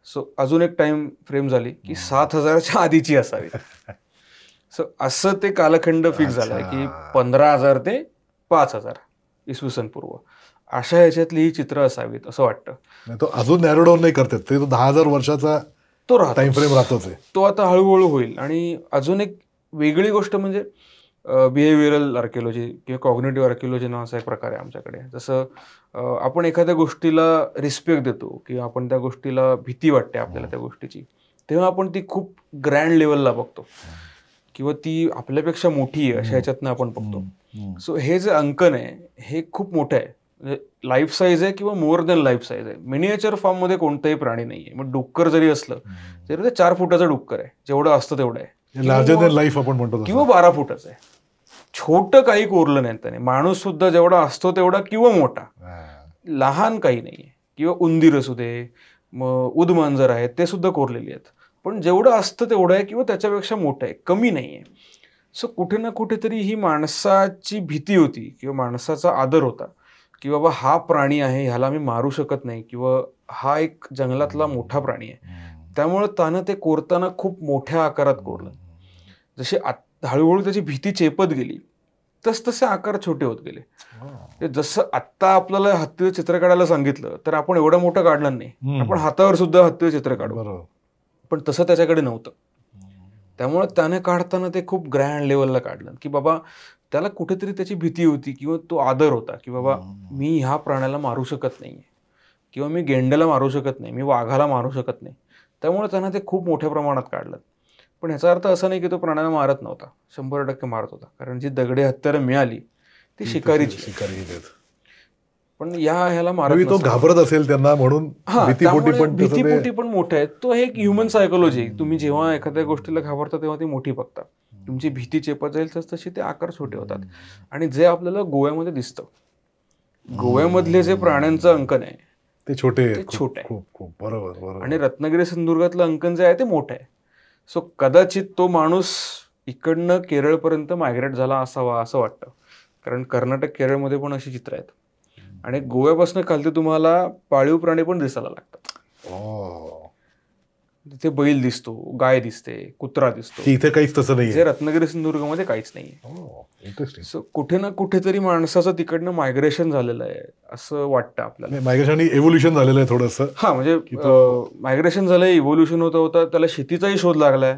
सो अजून एक टाइम फ्रेम झाली की 7,000च्या आधीची असावी. सो असं ते कालखंड फिक्स झाला की 15,000 ते 5,000 इसवी पूर्व अशा ह्याच्यातली ही चित्र असावीत असं वाटतं. तो अजून नॅरो डाऊन नाही करतात, ते 10,000 वर्षाचा तो राहतो, टाइम फ्रेम राहतोच आहे. तो आता हळूहळू होईल. आणि अजून एक वेगळी गोष्ट म्हणजे बिहेवियरल आर्किओलॉजी किंवा कॉग्निटिव्ह आर्किओलॉजी नावाचा एक प्रकार आहे आमच्याकडे. जसं आपण एखाद्या गोष्टीला रिस्पेक्ट देतो किंवा आपण त्या गोष्टीला भीती वाटते आपल्याला त्या गोष्टीची, तेव्हा आपण ती खूप ग्रँड लेवलला बघतो किंवा ती आपल्यापेक्षा मोठी आहे अशा ह्याच्यातनं आपण बघतो. सो हे जे अंकन आहे हे खूप मोठं आहे, म्हणजे लाईफ साईज आहे किंवा मोर दॅन लाईफ साईज आहे. मिनिएचर फॉर्ममध्ये कोणतंही प्राणी नाही आहे. मग डुक्कर जरी असलं तरी ते 4 फुटाचं डुक्कर आहे, जेवढं असतं तेवढं आहे, लार्जर दॅन लाईफ आपण म्हणतो, किंवा 12 फुटाचं आहे. छोटं काही कोरलं नाही त्याने. माणूस सुद्धा जेवढा असतो तेवढा किंवा मोठा, लहान काही नाहीये. किंवा उंदीर असू दे, मग उदमांजर आहेत, ते सुद्धा कोरलेली आहेत. पण जेवढं असतं तेवढं आहे किंवा त्याच्यापेक्षा मोठं आहे, कमी नाहीये. सो कुठे ना कुठेतरी ही माणसाची भीती होती किंवा माणसाचा आदर होता की बाबा हा प्राणी आहे, ह्याला मी मारू शकत नाही, किंवा हा एक जंगलातला मोठा प्राणी आहे, त्यामुळे त्यानं ते कोरताना खूप मोठ्या आकारात कोरलं. जसे हळूहळू त्याची भीती चेपत गेली, तसतसे आकार छोटे होत गेले. ते जसं आत्ता आपल्याला हत्तीचं चित्र काढायला सांगितलं तर आपण एवढं मोठं काढणार नाही, आपण हातावर सुद्धा हत्तीचं चित्र काढू, बरोबर. पण तसं त्याच्याकडे नव्हतं. त्यामुळे त्याने काढताना ते खूप ग्रँड लेवलला काढलं की बाबा त्याला कुठेतरी त्याची भीती होती किंवा तो आदर होता की बाबा मी ह्या प्राण्याला मारू शकत नाहीये किंवा मी गेंड्याला मारू शकत नाही, मी वाघाला मारू शकत नाही. त्यामुळे त्यानं ते खूप मोठ्या प्रमाणात काढलं. पण ह्याचा अर्थ असा नाही की तो प्राण्याला मारत नव्हता, 100% मारत होता. कारण जी दगडी हत्यारं मिळाली ती शिकारीची. पण ह्याला मारत तो घाबरत असेल त्यांना म्हणून भीतीपोटी पण मोठे आहेत. तो एक ह्युमन सायकोलॉजी. तुम्ही जेव्हा एखाद्या गोष्टीला घाबरता तेव्हा ती मोठी बघता, तुमची भीती चेपत जाईल तशी ते आकार छोटे होतात. आणि जे आपल्याला गोव्यामध्ये दिसतं, गोव्यामधले जे प्राण्यांचं अंकन आहे ते छोटे आहे. बरोबर. आणि रत्नागिरी सिंधुदुर्गातलं अंकन जे आहे ते मोठं आहे. सो कदाचित तो माणूस इकडनं केरळपर्यंत मायग्रेट झाला असावा असं वाटतं. कारण कर्नाटक केरळमध्ये पण अशी चित्र आहेत. आणि गोव्यापासून खालती तुम्हाला पाळीव प्राणी पण दिसायला लागतात. तिथे बैल दिसतो, गाय दिसते, कुत्रा दिसतो. इथे काहीच तसं नाही, जे रत्नागिरी सिंधुदुर्गमध्ये काहीच नाहीये. सो कुठे ना कुठेतरी माणसाचं तिकडनं मायग्रेशन झालेलं आहे असं वाटतं आपल्याला. मायग्रेशन इव्होल्युशन झालेलं आहे थोडंसं. हा, म्हणजे मायग्रेशन झालंय, इव्होल्युशन होता होता त्याला शेतीचाही शोध लागलाय,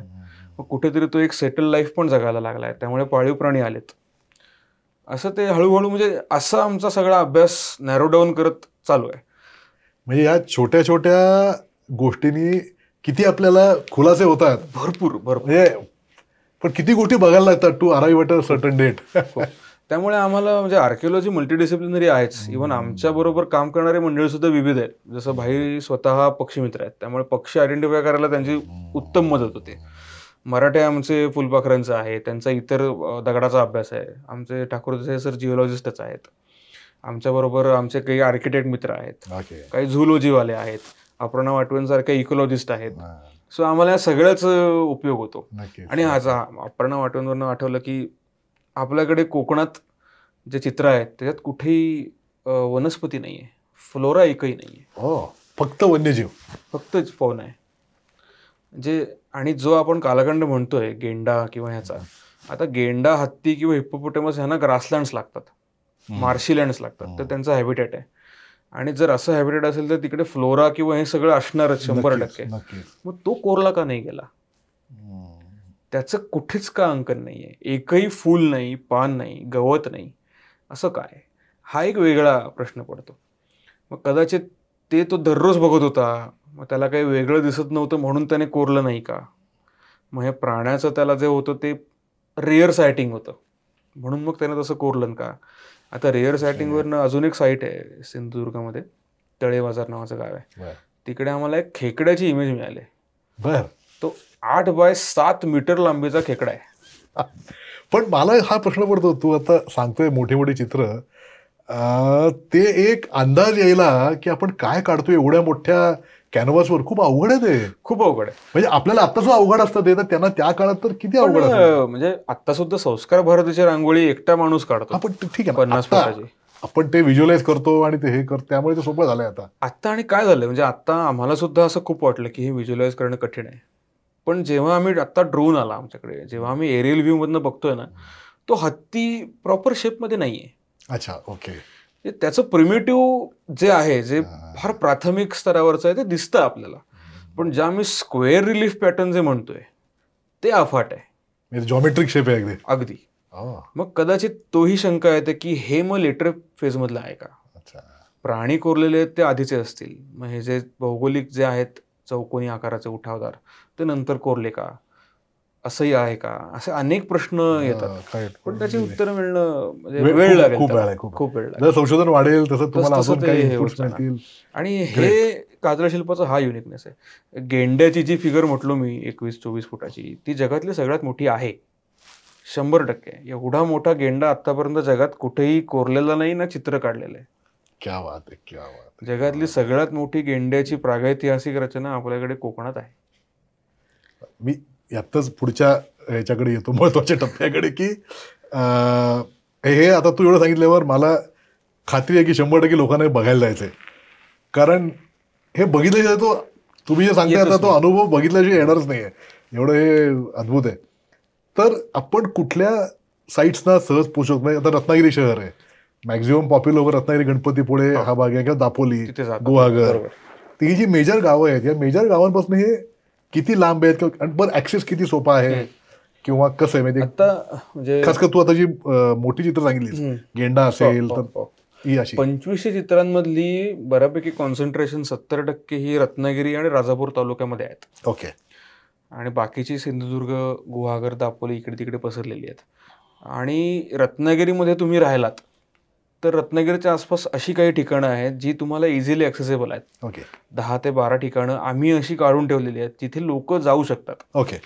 कुठेतरी तो एक सेटल लाईफ पण जगायला लागलाय. त्यामुळे पाळीव प्राणी आलेत. असं ते हळूहळू म्हणजे असा आमचा सगळा अभ्यास नॅरो डाऊन करत चालू आहे. म्हणजे या छोट्या छोट्या गोष्टींनी किती आपल्याला खुलासे होतात. भरपूर. म्हणजे पण किती गोष्टी बघायला लागतात to arrive at a certain date. त्यामुळे आम्हाला म्हणजे आर्किओलॉजी मल्टीडिसिप्लिनरी आहेच. इव्हन आमच्या बरोबर काम करणारे मंडळी सुद्धा विविध आहेत. जसं भाई स्वतः पक्षीमित्र आहेत, त्यामुळे पक्षी आयडेंटिफाय करायला त्यांची उत्तम मदत होते. मराठे आमचे फुलपाखरांचं आहे, त्यांचा इतर दगडाचा अभ्यास आहे. आमचे ठाकूर देसाई सर जिओलॉजिस्टच आहेत. आमच्याबरोबर आमचे काही आर्किटेक्ट मित्र आहेत, काही झुलॉजीवाले आहेत, अपर्णा वाटवेंसारखे इकोलॉजिस्ट आहेत. सो आम्हाला सगळ्याच उपयोग होतो. आणि अपर्णा वाटवेंवरनं आठवलं की आपल्याकडे कोकणात जे चित्र आहेत त्याच्यात कुठेही वनस्पती नाहीये, फ्लोरा एकही नाहीये, फक्त वन्यजीव, फक्त पवन आहे. आणि जो आपण कालखंड म्हणतोय गेंडा किंवा ह्याचा, आता गेंडा, हत्ती किंवा हिप्पोपोटेमस ह्यांना ग्रासलँड्स लागतात, मार्शीलँड्स लागतात, तर त्यांचा हॅबिटेट आहे. आणि जर असं हॅबिटेट असेल तर तिकडे फ्लोरा किंवा हे सगळं असणारच 100%. मग तो कोरला का नाही गेला? त्याचं कुठेच का अंकन नाहीये, एकही फूल नाही, पान नाही, गवत नाही, असं काय? हा एक वेगळा प्रश्न पडतो. मग कदाचित ते तो दररोज बघत होता, मग त्याला काही वेगळं दिसत नव्हतं म्हणून त्याने कोरलं नाही का? मग हे प्राण्याचं त्याला जे होतं ते रेअर सायटिंग होतं म्हणून मग त्याने तसं कोरलं का? आता रेअर सायटिंगवरनं अजून एक साईट आहे सिंधुदुर्गामध्ये, तळे बाजार नावाचं गाव आहे. तिकडे आम्हाला एक खेकड्याची इमेज मिळाली. तो 8 बाय 7 मीटर लांबीचा खेकडा आहे. पण मला हा प्रश्न पडतो, तू आता सांगतोय मोठी मोठी चित्र, ते एक अंदाज यायला की आपण काय काढतोय एवढ्या मोठ्या कॅनव्हासवर, खूप अवघड आहे ते. खूप अवघड आहे. म्हणजे आपल्याला आता सुद्धा अवघड असतं ते, तर त्यांना त्या काळात तर किती अवघड असतं. म्हणजे आता सुद्धा संस्कार भारतीची रांगोळी एकटा माणूस काढतो. आपण ठीक आहे, 50 फुटाची. आपण ते व्हिज्युअलाइज करतो आणि ते हे करतो, त्यामुळे ते सोपं झालंय आता. आणि काय झालंय म्हणजे आता आम्हाला सुद्धा असं खूप वाटलं की हे व्हिज्युअलाइज करणं कठीण आहे. पण जेव्हा आम्ही आता ड्रोन आला आमच्याकडे, जेव्हा आम्ही एरियल व्ह्यू मधनं बघतोय ना, तो हत्ती प्रॉपर शेपमध्ये नाहीये. अच्छा, ओके. त्याचं प्रिमिटिव्ह जे आहे, जे फार प्राथमिक स्तरावरचं आहे, ते दिसतं आपल्याला. पण ज्या आम्ही स्क्वेअर रिलीफ पॅटर्न जे म्हणतोय ते अफाट आहे, जॉमेट्रिक शेप आहे अगदी. मग कदाचित तोही शंका येते की हे मग लेटर फेज मधलं आहे का? प्राणी कोरलेले आहेत ते आधीचे असतील, मग हे जे भौगोलिक जे आहेत चौकोनी आकाराचे उठावदार ते नंतर कोरले का, असंही आहे का? असे अनेक प्रश्न येतात. पण त्याची उत्तर मिळणं म्हणजे वेळ लागेल, खूप वेळ लागेल. संशोधन वाढेल तसं तुम्हाला अजून काही इनपुट्स मिळतील. आणि हे कातळशिल्पाचा हा युनिकनेस आहे. गेंड्याची जी फिगर म्हटलो मी 21-24 फुटाची, ती जगातली सगळ्यात मोठी आहे, 100%. एवढा मोठा गेंडा आतापर्यंत जगात कुठेही कोरलेला नाही ना चित्र काढलेलं आहे. क्या बात आहे, क्या बात. जगातली सगळ्यात मोठी गेंड्याची प्रागैतिहासिक रचना आपल्याकडे कोकणात आहे. मी यातच पुढच्या ह्याच्याकडे येतो, महत्वाच्या टप्प्याकडे, की हे आता तू एवढं सांगितल्यावर मला खात्री आहे की 100% लोकांना बघायला जायचंय. कारण हे बघितल्याशिवाय तुम्ही जे सांगताय आता तो अनुभव बघितल्याशिवाय येणारच नाहीये, एवढं हे अद्भुत आहे. तर आपण कुठल्या साईट्सना सहज पोहोचू शकतो? आता रत्नागिरी शहर आहे, मॅक्झिमम पॉप्युलर रत्नागिरी, गणपतीपुळे हा भाग आहे, किंवा दापोली, तिथे जातात. गुहागर, बरोबर. ती जी मेजर गावं आहेत, या मेजर गावांपासून हे किती लांब आहेत, आणि पण ऍक्सेस किती सोपा आहे, किंवा कसं आहे म्हणजे आता म्हणजे खास कर तू आता जी मोठी चित्र सांगितलीस, गेंडा असेल, तर ही अशी 2500 चित्रांमधली बऱ्यापैकी कॉन्सन्ट्रेशन 70% ही रत्नागिरी आणि राजापूर तालुक्यामध्ये आहेत. ओके. आणि बाकीची सिंधुदुर्ग, गुहागर, दापोली इकडे तिकडे पसरलेली आहेत. आणि रत्नागिरीमध्ये तुम्ही राहिलात तर रत्नागिरीच्या आसपास अशी काही ठिकाणं आहेत जी तुम्हाला इझिली ॲक्सेसेबल आहेत. ओके. 10 ते 12 ठिकाणं आम्ही अशी काढून ठेवलेली आहेत जिथे लोक जाऊ शकतात ओके.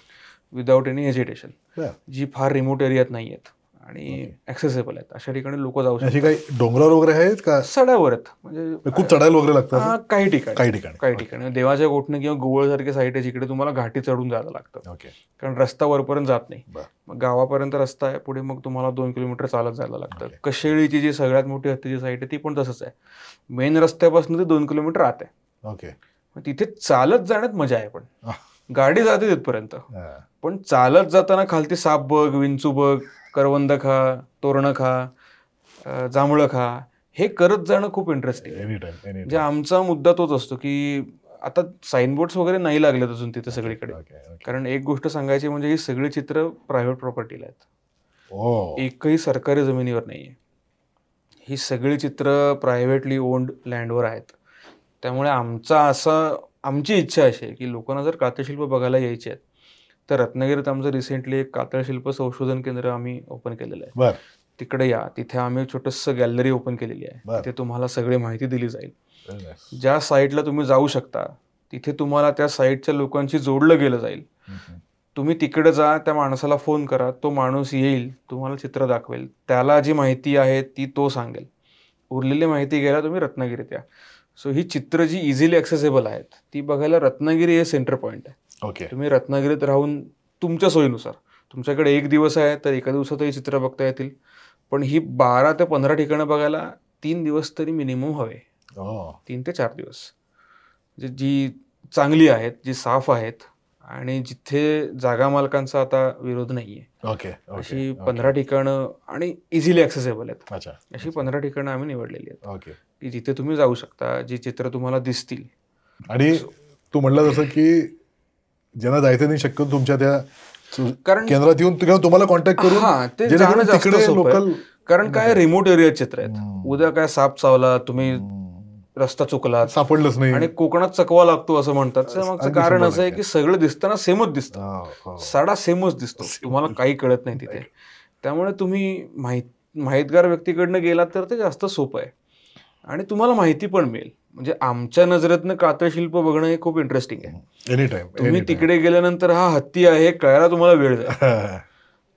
विदाऊट एनी हेजिटेशन, बरं. जी फार रिमोट एरियात नाही आहेत आणि ॲक्सेसेबल आहेत. अशा ठिकाणी लोक जाऊ अशी शकतात. काही डोंगरावर वगैरे आहेत का? सड्यावर आहेत, म्हणजे खूप चढायला वगैरे लागतं? काही ठिकाणी काही ठिकाणी देवाच्या गोठणं किंवा गोवळसारखे साईट आहे जिकडे तुम्हाला घाटी चढून जायला लागतं. ओके. कारण रस्ता वरपर्यंत जात नाही. बरं. मग गावापर्यंत रस्ता आहे, पुढे मग तुम्हाला 2 किलोमीटर चालत जायला लागतं. ओके. कशेळीची जी सगळ्यात मोठी हत्तीची साईट आहे ती पण तसंच आहे. मेन रस्त्यापासून ते 2 किलोमीटर आत आहे. ओके. मग तिथे चालत जाण्यात मजा आहे, पण आह. गाडी जाते तिथपर्यंत, हा. पण चालत जाताना खालती साप बघ, विंचू बघ, करवंद खा, तोरणं खा, जांभळं खा, हे करत जाणं खूप इंटरेस्टिंग आहे. Any time. म्हणजे आमचा मुद्दा तोच असतो की आता साईनबोर्ड्स वगैरे नाही लागलेत अजून तिथे सगळीकडे. कारण एक गोष्ट सांगायची म्हणजे ही सगळी चित्र प्रायव्हेट प्रॉपर्टीला आहेत. एकही सरकारी जमिनीवर नाहीये. ही सगळी चित्र प्रायव्हेटली ओन्ड लँडवर आहेत. त्यामुळे आमची इच्छा अशी आहे की लोकांना जर कातळशिल्प बघायला यायचे आहेत तर रत्नागिरीत आमचं रिसेंटली एक कातळशिल्प संशोधन केंद्र आम्ही ओपन केलेलं आहे. बरं. तिकडे या. तिथे आम्ही छोटंसं गॅलरी ओपन केलेली आहे. बरं. तिथे तुम्हाला सगळी माहिती दिली जाईल. Very nice. ज्या साईटला तुम्ही जाऊ शकता तिथे तुम्हाला त्या साईटच्या लोकांशी जोडलं गेलं जाईल. तुम्ही तिकडे जा, त्या माणसाला फोन करा, तो माणूस येईल, तुम्हाला चित्र दाखवेल, त्याला जी माहिती आहे ती तो सांगेल. उरलेली माहिती घ्यायला तुम्ही रत्नागिरीत या. सो ही चित्र जी इझिली ॲक्सेसेबल आहेत ती बघायला रत्नागिरी हे सेंटर पॉईंट आहे. ओके. तुम्ही रत्नागिरीत राहून तुमच्या सोयीनुसार, तुमच्याकडे 1 दिवस आहे तर एका दिवसातही चित्र बघता येतील. पण ही 12 ते 15 ठिकाणं बघायला 3 दिवस तरी मिनिमम हवे. 3 ते 4 दिवस. म्हणजे जी चांगली आहेत, जी साफ आहेत आणि जिथे जागा मालकांचा आता विरोध नाहीये, ओके. अशी 15 ठिकाणं आणि इझिली ॲक्सेसेबल आहेत. अच्छा. अशी 15 ठिकाणं आम्ही निवडलेली आहेत ओके. की जिथे तुम्ही जाऊ शकता, जी चित्र तुम्हाला दिसतील. आणि तू म्हणलं जसं की ज्यांना जायचं नाही शक्य तुमच्या त्या कारण केंद्रात येऊन तुम्हाला कॉन्टॅक्ट करून ते जेणेकरून जाणं जास्त तिकडे सोपं आहे. लोकल, कारण काय रिमोट एरिया चित्र आहेत. उद्या काय साप चावला, तुम्ही रस्ता चुकलात सापडलंच नाही, आणि कोकणात चकवा लागतो असं म्हणतात, त्याचं मागचं अगदी कारण 100% असं आहे की सगळं दिसताना सेमच दिसतं. हो. साडा सेमच दिसतो, तुम्हाला काही कळत नाही तिथे. त्यामुळे तुम्ही माहितगार व्यक्तीकडनं गेलात तर ते जास्त सोपं आहे आणि तुम्हाला माहिती पण मिळेल. म्हणजे आमच्या नजरेतनं कातळशिल्प बघणं हे खूप इंटरेस्टिंग आहे. Any time. तुम्ही तिकडे गेल्यानंतर हा हत्ती आहे हे कळायला तुम्हाला वेळ जाईल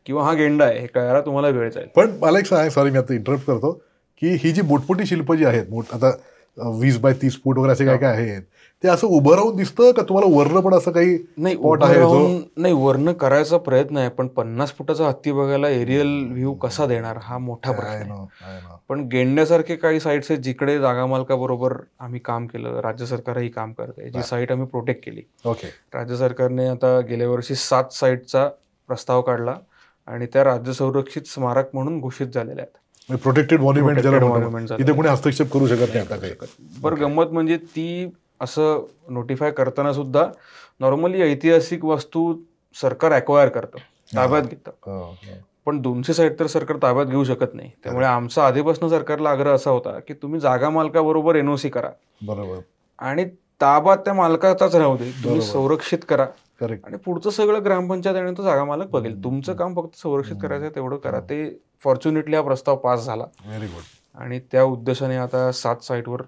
किंवा हा गेंडा आहे हे कळायला तुम्हाला वेळ जाईल. पण मला एक सांग, सॉरी मी आता इंटरप्ट करतो, की ही जी मोठमोठी शिल्प जी आहेत, आता 20 बाय 30 फूट वगैरे असे काय काय आहेत, ते असं उभं राहून दिसतं का तुम्हाला वरनं पण असं काही नाही? spot आहे जो? नाही, वरनं करायचा प्रयत्न आहे, पण 50 फुटाचा हत्ती बघायला एरियल व्ह्यू कसा देणार हा मोठा प्रश्न आहे. पण गेंड्यासारखे काही साईट्स आहेत जिकडे जागा मालकाबरोबर आम्ही काम केलं. राज्य सरकारही काम करते. जी साईट आम्ही प्रोटेक्ट केली. ओके. राज्य सरकारने आता गेल्या वर्षी 7 साईटचा प्रस्ताव काढला आणि त्या राज्य संरक्षित स्मारक म्हणून घोषित झालेल्या आहेत. प्रोटेक्टेड मॉन्युमेंट ज्याला Protected म्हणतो, monument तिथे कोणी हस्तक्षेप करू शकत नाही आता काही. बरं, गंमत म्हणजे ती असं नोटिफाय करताना सुद्धा नॉर्मली ऐतिहासिक वस्तू सरकार ॲक्वायर करतं, ताब्यात घेतं. पण 200 साईट तर सरकार ताब्यात घेऊ शकत नाही. त्यामुळे आमचा आधीपासून सरकारला आग्रह असा होता की तुम्ही जागा मालकाबरोबर एनओसी करा. बरोबर. आणि ताबा त्या मालकाचाच राहू दे, तुम्ही संरक्षित करा. करेक्ट. आणि पुढचं सगळं ग्रामपंचायत आणि तो जागा मालक बघेल. तुमचं काम फक्त संरक्षित करायचं आहे, तेवढं करा. ते फॉर्च्युनेटली हा प्रस्ताव पास झाला. Very good. आणि त्या उद्देशाने आता 7 साईटवर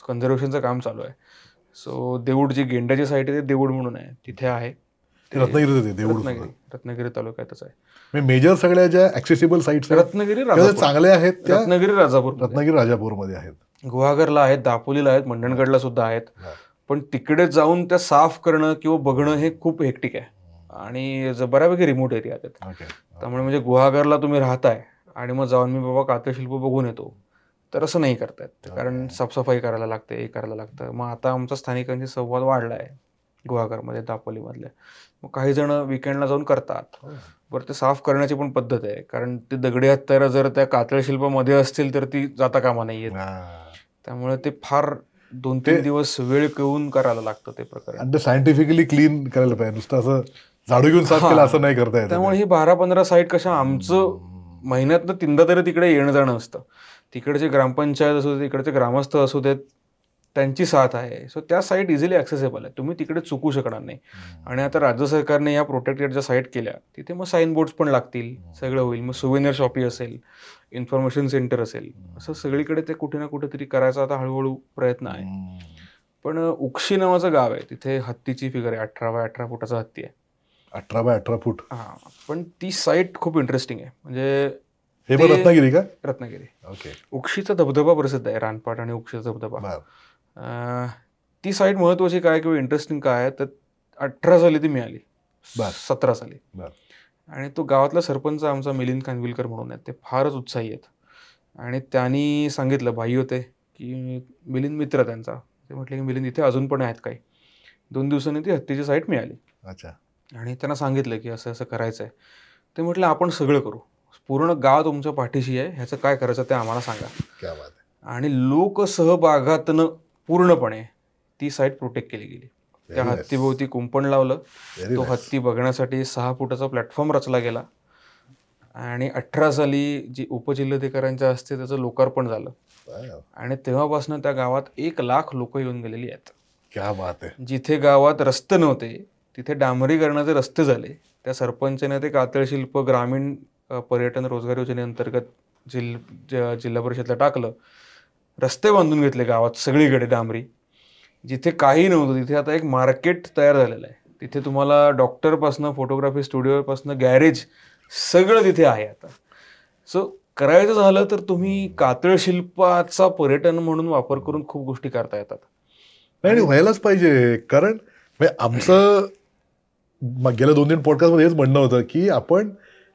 कन्झर्वेशनचं काम चालू आहे. सो देऊड, जी गेंड्याची साईट आहे ते देऊड म्हणून आहे, तिथे आहे. रत्नागिरीत येते देऊळ. रत्नागिरी तालुक्यातच आहे. मेजर सगळ्या ज्या ऍक्सेसिबल साईट्स रत्नागिरी, चांगल्या आहेत त्या रत्नागिरी, रत्नागिरी राजापूरमध्ये आहेत, गुहागरला आहेत, दापोलीला आहेत, मंडणगडला सुद्धा आहेत. पण तिकडे जाऊन त्या साफ करणं किंवा बघणं हे खूप हेक्टिक आहे आणि बऱ्यापैकी रिमोट एरिया आहेत. त्यामुळे म्हणजे गुहागरला तुम्ही राहताय आणि मग जाऊन मी बाबा कातळशिल्प बघून येतो, तर असं नाही करतायत. कारण साफसफाई करायला लागते, हे करायला लागतं. मग आता आमचा स्थानिकांशी संवाद वाढला आहे गुहागरमध्ये, दापोलीमधल्या. मग काही जण विकेंडला जाऊन करतात. बरं, ते साफ करण्याची पण पद्धत आहे, कारण ते दगडी हत्यारं जर त्या कातळ शिल्पामध्ये असतील तर ती जाता कामा नाही येत. त्यामुळे ते फार 2-3 दिवस वेळ घेऊन करायला लागतं ते प्रकरण. आणि ते सायंटिफिकली क्लीन करायला पाहिजे, नुसतं असं झाडू घेऊन साफ केलं असं नाही करता येत. त्यामुळे ही 12-15 साईट कशा आमचं महिन्यातनं 3दा तरी तिकडे येणं जाणं असतं. तिकडचे ग्रामपंचायत असू दे, तिकडचे ग्रामस्थ असू देत, त्यांची साथ आहे. सो त्या साईट इझिली ॲक्सेसेबल आहे, तुम्ही तिकडे चुकू शकणार नाही. आणि आता राज्य सरकारने या प्रोटेक्टेड ज्या साईट केल्या तिथे मग साईन बोर्ड्स पण लागतील, सगळं होईल. मग सुवेनियर शॉपी असेल, इन्फॉर्मेशन सेंटर असेल, असं सगळीकडे ते कुठे ना कुठेतरी करायचा आता हळूहळू प्रयत्न आहे. पण उक्षी नावाचं गाव आहे, तिथे हत्तीची फिगर आहे, 18x18 फुटाचा हत्ती आहे. 18x18 फूट. हां, पण ती साईट खूप इंटरेस्टिंग आहे. म्हणजे हे पण रत्नागिरी का? रत्नागिरी. ओके. उक्षीचा धबधबा प्रसिद्ध आहे, रानपाट आणि उक्षीचा धबधबा. ती साईट महत्वाची काय किंवा इंटरेस्टिंग काय आहे तर 18 साली ती मिळाली, 17 साली. आणि तो गावातला सरपंच आमचा मिलिंद खानविलकर म्हणून आहे, ते फारच उत्साही आहेत. आणि त्यांनी सांगितलं, भाई होते की मिलिंद मित्र त्यांचा, ते म्हटले की मिलिंद इथे अजून पण आहेत काही. 2 दिवसांनी ती हत्तीची साईट मिळाली. अच्छा. आणि त्यांना सांगितलं की असं असं करायचं आहे. ते म्हटलं आपण सगळं करू, पूर्ण गाव तुमच्या पाठीशी आहे, ह्याचं काय करायचं ते आम्हाला सांगा. क्या बात आहे. आणि लोकसहभागातनं पूर्णपणे ती साईट प्रोटेक्ट केली गेली. त्या हत्तीभोवती कुंपण लावलं. तो हत्ती बघण्यासाठी 6 फुटाचा प्लॅटफॉर्म रचला गेला. आणि 18 साली जी उपजिल्हाधिकाऱ्यांच्या हस्ते त्याचं लोकार्पण झालं. आणि तेव्हापासून त्या गावात 1,00,000 लोक येऊन गेलेली आहेत. क्या बात आहे. जिथे गावात रस्ते नव्हते तिथे डांबरीकरणाचे रस्ते झाले. त्या सरपंचाने ते कातळशिल्प ग्रामीण पर्यटन रोजगार योजनेअंतर्गत जिल्हा परिषदला टाकलं. रस्ते बांधून घेतले गावात सगळीकडे डांबरी. जिथे काही नव्हतं तिथे आता एक मार्केट तयार झालेलं आहे. तिथे तुम्हाला डॉक्टरपासनं, फोटोग्राफी स्टुडिओपासनं, गॅरेज सगळं तिथे आहे आता. सो करायचं झालं तर तुम्ही कातळशिल्पाचा पर्यटन म्हणून वापर करून खूप गोष्टी करता येतात. नाही, व्हायलाच पाहिजे. कारण आमचं गेल्या 2-3 पॉडकास्टमध्ये हेच म्हणणं होतं की आपण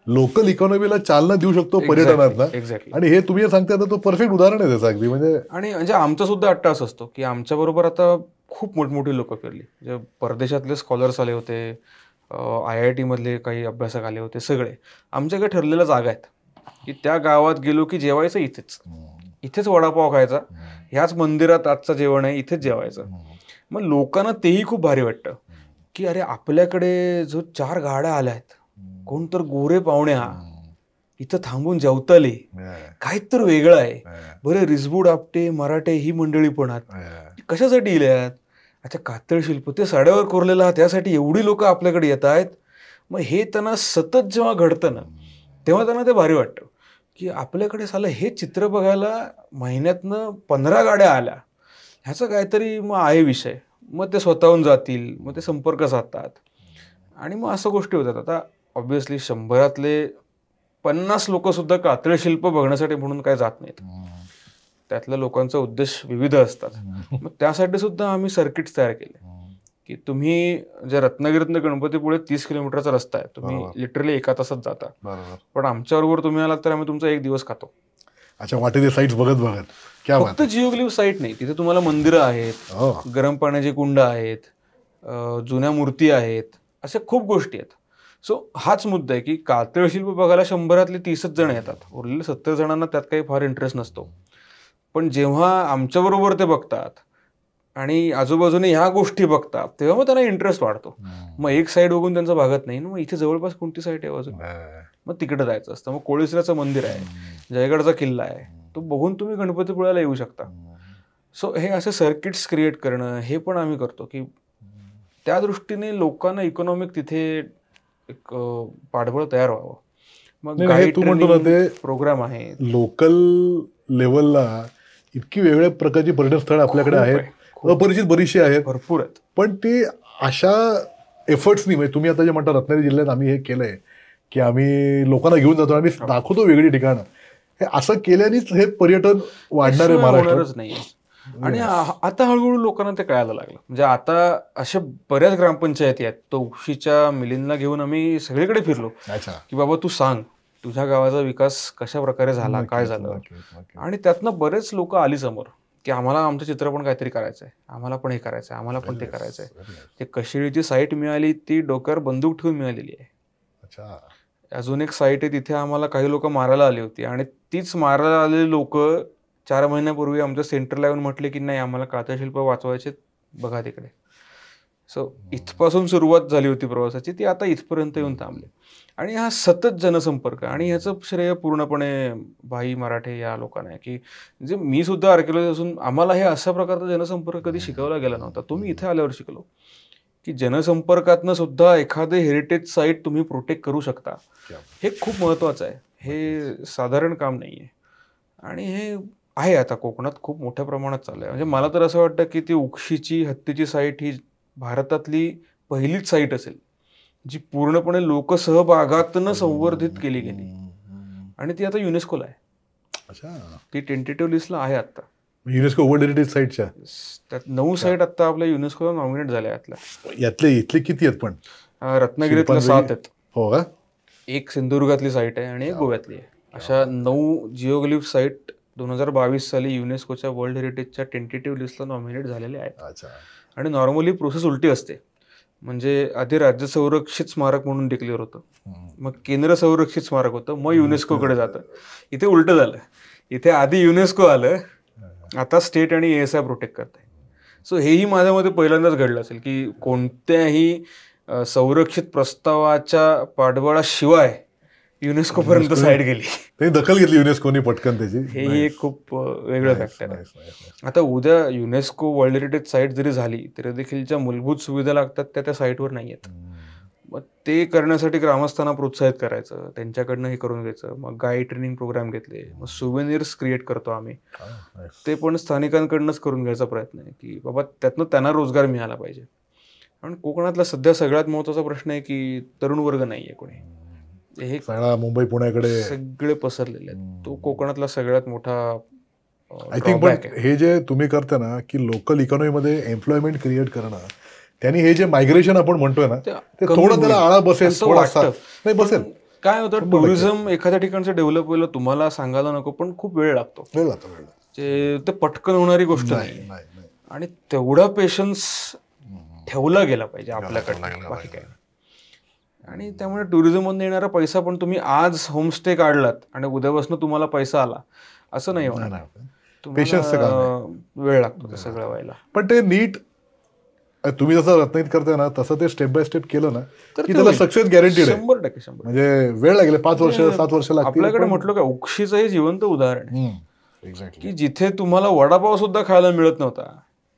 लोकल इकॉनॉमीला चालना देऊ शकतो पर्यटनातला. आणि हे तुम्ही सांगता तर तो परफेक्ट उदाहरण आहे त्याचं अगदी. म्हणजे आमचा सुद्धा अट्टास असतो की आमच्या बरोबर आता खूप मोठमोठी लोक फिरली. म्हणजे परदेशातले स्कॉलर्स आले होते, IIT मधले काही अभ्यासक आले होते, सगळे. आमच्याकडे ठरलेल्या जागा आहेत की त्या गावात गेलो की जेवायचं इथेच वडापाव खायचा, ह्याच मंदिरात आजचं जेवण आहे, इथेच जेवायचं. मग लोकांना तेही खूप भारी वाटतं की अरे आपल्याकडे जो 4 गाड्या आल्या आहेत, कोण तर गोरे पाहुण्या इथं थांबून जेवताले, काहीतरी वेगळं आहे. बरे रिसबूड, आपटे, मराठे ही मंडळी पण आहेत, कशासाठी इल्यात? अच्छा, कातळ शिल्प, ते साड्यावर कोरलेलं, त्यासाठी एवढी लोक आपल्याकडे येत आहेत. मग हे त्यांना सतत जेव्हा घडतं ना तेव्हा त्यांना ते भारी वाटतं की आपल्याकडे साला हे चित्र बघायला महिन्यातनं 15 गाड्या आल्या, ह्याचा काहीतरी मग आहे विषय. मग ते स्वतःहून जातील, मग ते संपर्क साधतात आणि मग असं गोष्टी होतात. आता ऑब्व्हियसली 100तले 50 लोक सुद्धा कातळ शिल्प बघण्यासाठी म्हणून काय जात नाहीत. त्यातल्या लोकांचा उद्देश विविध असतात. मग त्यासाठी सुद्धा आम्ही सर्किट्स तयार केले की तुम्ही जे रत्नागिरीतनं गणपतीपुळे 30 किलोमीटरचा रस्ता आहे, तुम्ही लिटरली 1 तासात जाता. पण आमच्याबरोबर तुम्ही आलात तर आम्ही तुमचा 1 दिवस खातो. अच्छा, वाटेते साईट्स बघत. फक्त जिओग्लिफ साईट नाही, तिथे तुम्हाला मंदिरं आहेत, गरम पाण्याची कुंड आहेत, जुन्या मूर्ती आहेत, अशा खूप गोष्टी आहेत. सो हाच मुद्दा आहे की कातळ शिल्प बघायला 100तले 30च जण येतात, उरलेले 70 जणांना त्यात काही फार इंटरेस्ट नसतो. पण जेव्हा आमच्याबरोबर ते बघतात आणि आजूबाजूने ह्या गोष्टी बघतात तेव्हा मग त्यांना इंटरेस्ट वाढतो. मग एक साईड बघून त्यांचं भागत नाही, मग इथे जवळपास कोणती साईट आहे अजून, मग तिकडे जायचं असतं. मग कोळीसराचं मंदिर आहे, जयगडचा किल्ला आहे, तो बघून तुम्ही गणपतीपुळ्याला येऊ शकता. सो हे असे सर्किट्स क्रिएट करणं हे पण आम्ही करतो की त्या दृष्टीने लोकांना इकॉनॉमिक तिथे एक पाठबळ तयार व्हावं. मग गाईड ट्रेनिंग प्रोग्राम आहे. लोकल लेवलला इतकी वेगळ्या प्रकारची पर्यटन स्थळ आपल्याकडे आहेत, अपरिचित बरीचशी आहेत, भरपूर आहेत. पण ते अशा एफर्ट्सनी, म्हणजे तुम्ही आता जे म्हणता रत्नागिरी जिल्ह्यात आम्ही हे केलंय की आम्ही लोकांना घेऊन जातो, आम्ही दाखवतो वेगळी ठिकाणं, हे असं केल्यानेच हे पर्यटन वाढणार आहे महाराष्ट्रात. नाही. आणि आता हळूहळू लोकांना ते कळायला लागलं. म्हणजे आता अशा बऱ्याच ग्रामपंचायती आहेत. तो उक्षीच्या मिलिंदला घेऊन आम्ही सगळीकडे फिरलो की बाबा तू सांग तुझ्या गावाचा विकास कशा प्रकारे झाला, काय झालं. आणि त्यातनं बरेच लोक आली समोर की आम्हाला आमचं चित्र पण काहीतरी करायचं आहे, आम्हाला पण हे करायचं आहे, आम्हाला पण ते करायचं आहे. ते कशिळीची साईट मिळाली ती डोक्यावर बंदूक ठेवून मिळालेली आहे. अच्छा. अजून एक साईट आहे तिथे आम्हाला काही लोक मारायला आली होती आणि तीच मारायला आलेली लोक 4 महिन्यापूर्वी आमच्या सेंटरला येऊन म्हटले की नाही आम्हाला कातळशिल्प वाचवायचे, बघा तिकडे. सो इथपासून सुरुवात झाली होती प्रवासाची, ती आता इथपर्यंत येऊन थांबली. आणि हा सतत जनसंपर्क, आणि ह्याचं श्रेय पूर्णपणे भाई मराठे या लोकांना आहे, की जे मी सुद्धा आर्किओलॉजिस्ट असून आम्हाला हे अशा प्रकारचा जनसंपर्क कधी शिकवला गेला नव्हता. तो मी इथे आल्यावर शिकलो, की जनसंपर्कातनं सुद्धा एखादे हेरिटेज साईट तुम्ही प्रोटेक्ट करू शकता. हे खूप महत्त्वाचं आहे. हे साधारण काम नाही आहे. आणि हे आहे आता कोकणात खूप मोठ्या प्रमाणात चालू आहे. म्हणजे मला तर असं वाटतं की ती उक्षीची हत्तीची साईट ही भारतातली पहिलीच साईट असेल जी पूर्णपणे लोकसहभागातनं संवर्धित केली गेली, आणि ती आता युनेस्कोला आहे. अच्छा. ती टेंटेटिव्ह लिस्टला आहे आता. युनेस्को वर्ल्ड हेरिटेज साईटच्या त्यात 9 साईट आता आपल्या युनेस्कोला नॉमिनेट झाल्या. इथले किती आहेत पण? रत्नागिरीतल्या 7 आहेत. हो का? एक सिंधुदुर्गातली साईट आहे आणि एक गोव्यातली आहे. अशा 9 जिओग्लिफ साईट 2022 साली युनेस्कोच्या वर्ल्ड हेरिटेजच्या टेंटेटिव्ह लिस्टला नॉमिनेट झालेले आहेत. अच्छा. आणि नॉर्मली प्रोसेस उलटी असते. म्हणजे आधी राज्य संरक्षित स्मारक म्हणून डिक्लेअर होतं, मग केंद्र संरक्षित स्मारक होतं, मग युनेस्कोकडे जातं. इथे उलटं झालं. इथे आधी युनेस्को आलं, आता स्टेट आणि ASI प्रोटेक्ट करत आहे. सो हेही माझ्या मते पहिल्यांदाच घडलं असेल की कोणत्याही संरक्षित प्रस्तावाच्या पाठबळाशिवाय युनेस्कोपर्यंत साईट गेली. ते दखल घेतली युनेस्कोने पटकन त्याची. हेही एक खूप वेगळं फॅक्टर आहे. आता उद्या युनेस्को वर्ल्ड हेरिटेज साईट जरी झाली तरी देखील ज्या मूलभूत सुविधा लागतात त्या साईटवर नाही आहेत. मग ते करण्यासाठी ग्रामस्थांना प्रोत्साहित करायचं, त्यांच्याकडनं हे करून घ्यायचं. मग गाईड ट्रेनिंग प्रोग्राम घेतले, मग सुवेनियर्स क्रिएट करतो आम्ही, ते पण स्थानिकांकडनंच करून घ्यायचा प्रयत्न आहे की बाबा त्यातनं त्यांना रोजगार मिळाला पाहिजे. कारण कोकणातला सध्या सगळ्यात महत्त्वाचा प्रश्न आहे की तरुण वर्ग नाही आहे कोणी. हे सगळा मुंबई पुण्याकडे सगळे पसरलेले आहेत. तो कोकणातला सगळ्यात मोठा आय थिंक. पण हे जे तुम्ही करता ना की लोकल इकॉनॉमीमध्ये एम्प्लॉयमेंट क्रिएट करणं, त्यांनी हे जे मायग्रेशन आपण म्हणतोय ना ते थोडं त्याला आळा बसेल, थोडासा नाही बसेल. काय होतं, टुरिझम एखाद्या ठिकाणचं डेव्हलप व्हायला तुम्हाला सांगायला नको, पण खूप वेळ लागतो. ते पटकन होणारी गोष्ट नाही. आणि तेवढा पेशन्स ठेवला गेला पाहिजे आपल्याकडे, बाकी काय. आणि त्यामुळे टुरिझममधून येणारा पैसा पण तुम्ही आज होमस्टे काढलात आणि उद्यापासून तुम्हाला पैसा आला असं नाही होणार. वेळ लागतो ते सगळं व्हायला. पण ते नीट तुम्ही जसं रत्नागिरीत करताय ना तसं ते स्टेप बाय स्टेप केलं ना की त्याला सक्सेस गॅरंटीड आहे. 100% म्हणजे वेळ लागेल, 5 वर्ष 7 वर्ष लागतील. आपल्याकडे म्हटलं का उक्षीचं हे जिवंत उदाहरण आहे एक्झॅक्टली, की जिथे तुम्हाला वडापाव सुद्धा खायला मिळत नव्हता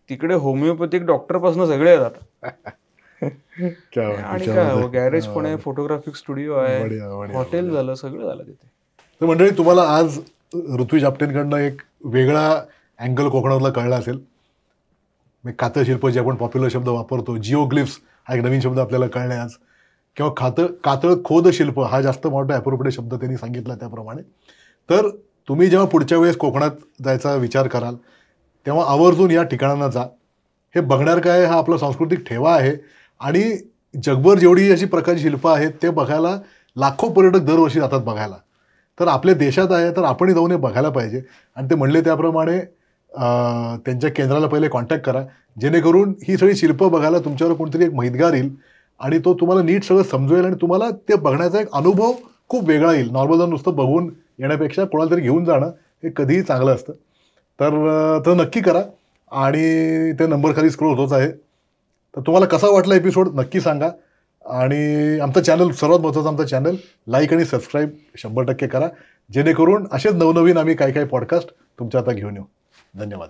तिकडे होमिओपॅथिक डॉक्टर पासून सगळे येतात. आणि काय गॅरेज पण आहे, फोटोग्राफिक स्टुडिओ आहे, हॉटेल झालं, सगळं झालं तिथे. तर मंडळी, तुम्हाला आज ऋत्विज आपटेंकडनं एक वेगळा अँगल कोकणातला कळला असेल. कातळशिल्प जे आपण पॉप्युलर शब्द वापरतो, जिओग्लिफ्स हा एक नवीन शब्द आपल्याला कळला आज, किंवा कातळ खोद शिल्प हा जास्त मोठा ॲप्रोप्रिएट शब्द त्यांनी सांगितला त्याप्रमाणे. तर तुम्ही जेव्हा पुढच्या वेळेस कोकणात जायचा विचार कराल तेव्हा आवर्जून या ठिकाणांना जा. हे बघणार काय, हा आपला सांस्कृतिक ठेवा आहे. आणि जगभर जेवढी अशी प्रकारची शिल्पं आहेत ते बघायला लाखो पर्यटक दरवर्षी जातात बघायला. तर आपल्या देशात आहे तर आपणही जाऊन हे बघायला पाहिजे. आणि ते म्हणले त्याप्रमाणे त्यांच्या केंद्राला पहिले कॉन्टॅक्ट करा, जेणेकरून ही सगळी शिल्पं बघायला तुमच्यावर कोणतरी एक माहितगार येईल आणि तो तुम्हाला नीट सगळं समजवेल आणि तुम्हाला ते बघण्याचा एक अनुभव खूप वेगळा येईल. नॉर्मल जाऊन नुसतं बघून येण्यापेक्षा कोणाला तरी घेऊन जाणं हे कधीही चांगलं असतं. तर नक्की करा. आणि ते नंबर खाली स्क्रोल होतच आहे. तर तुम्हाला कसा वाटला एपिसोड नक्की सांगा. आणि आमचं चॅनल, सर्वात महत्त्वाचं आमचं चॅनल लाईक आणि सबस्क्राईब 100% करा, जेणेकरून असेच नवनवीन आम्ही काही पॉडकास्ट तुमच्या आता घेऊन येऊ. धन्यवाद.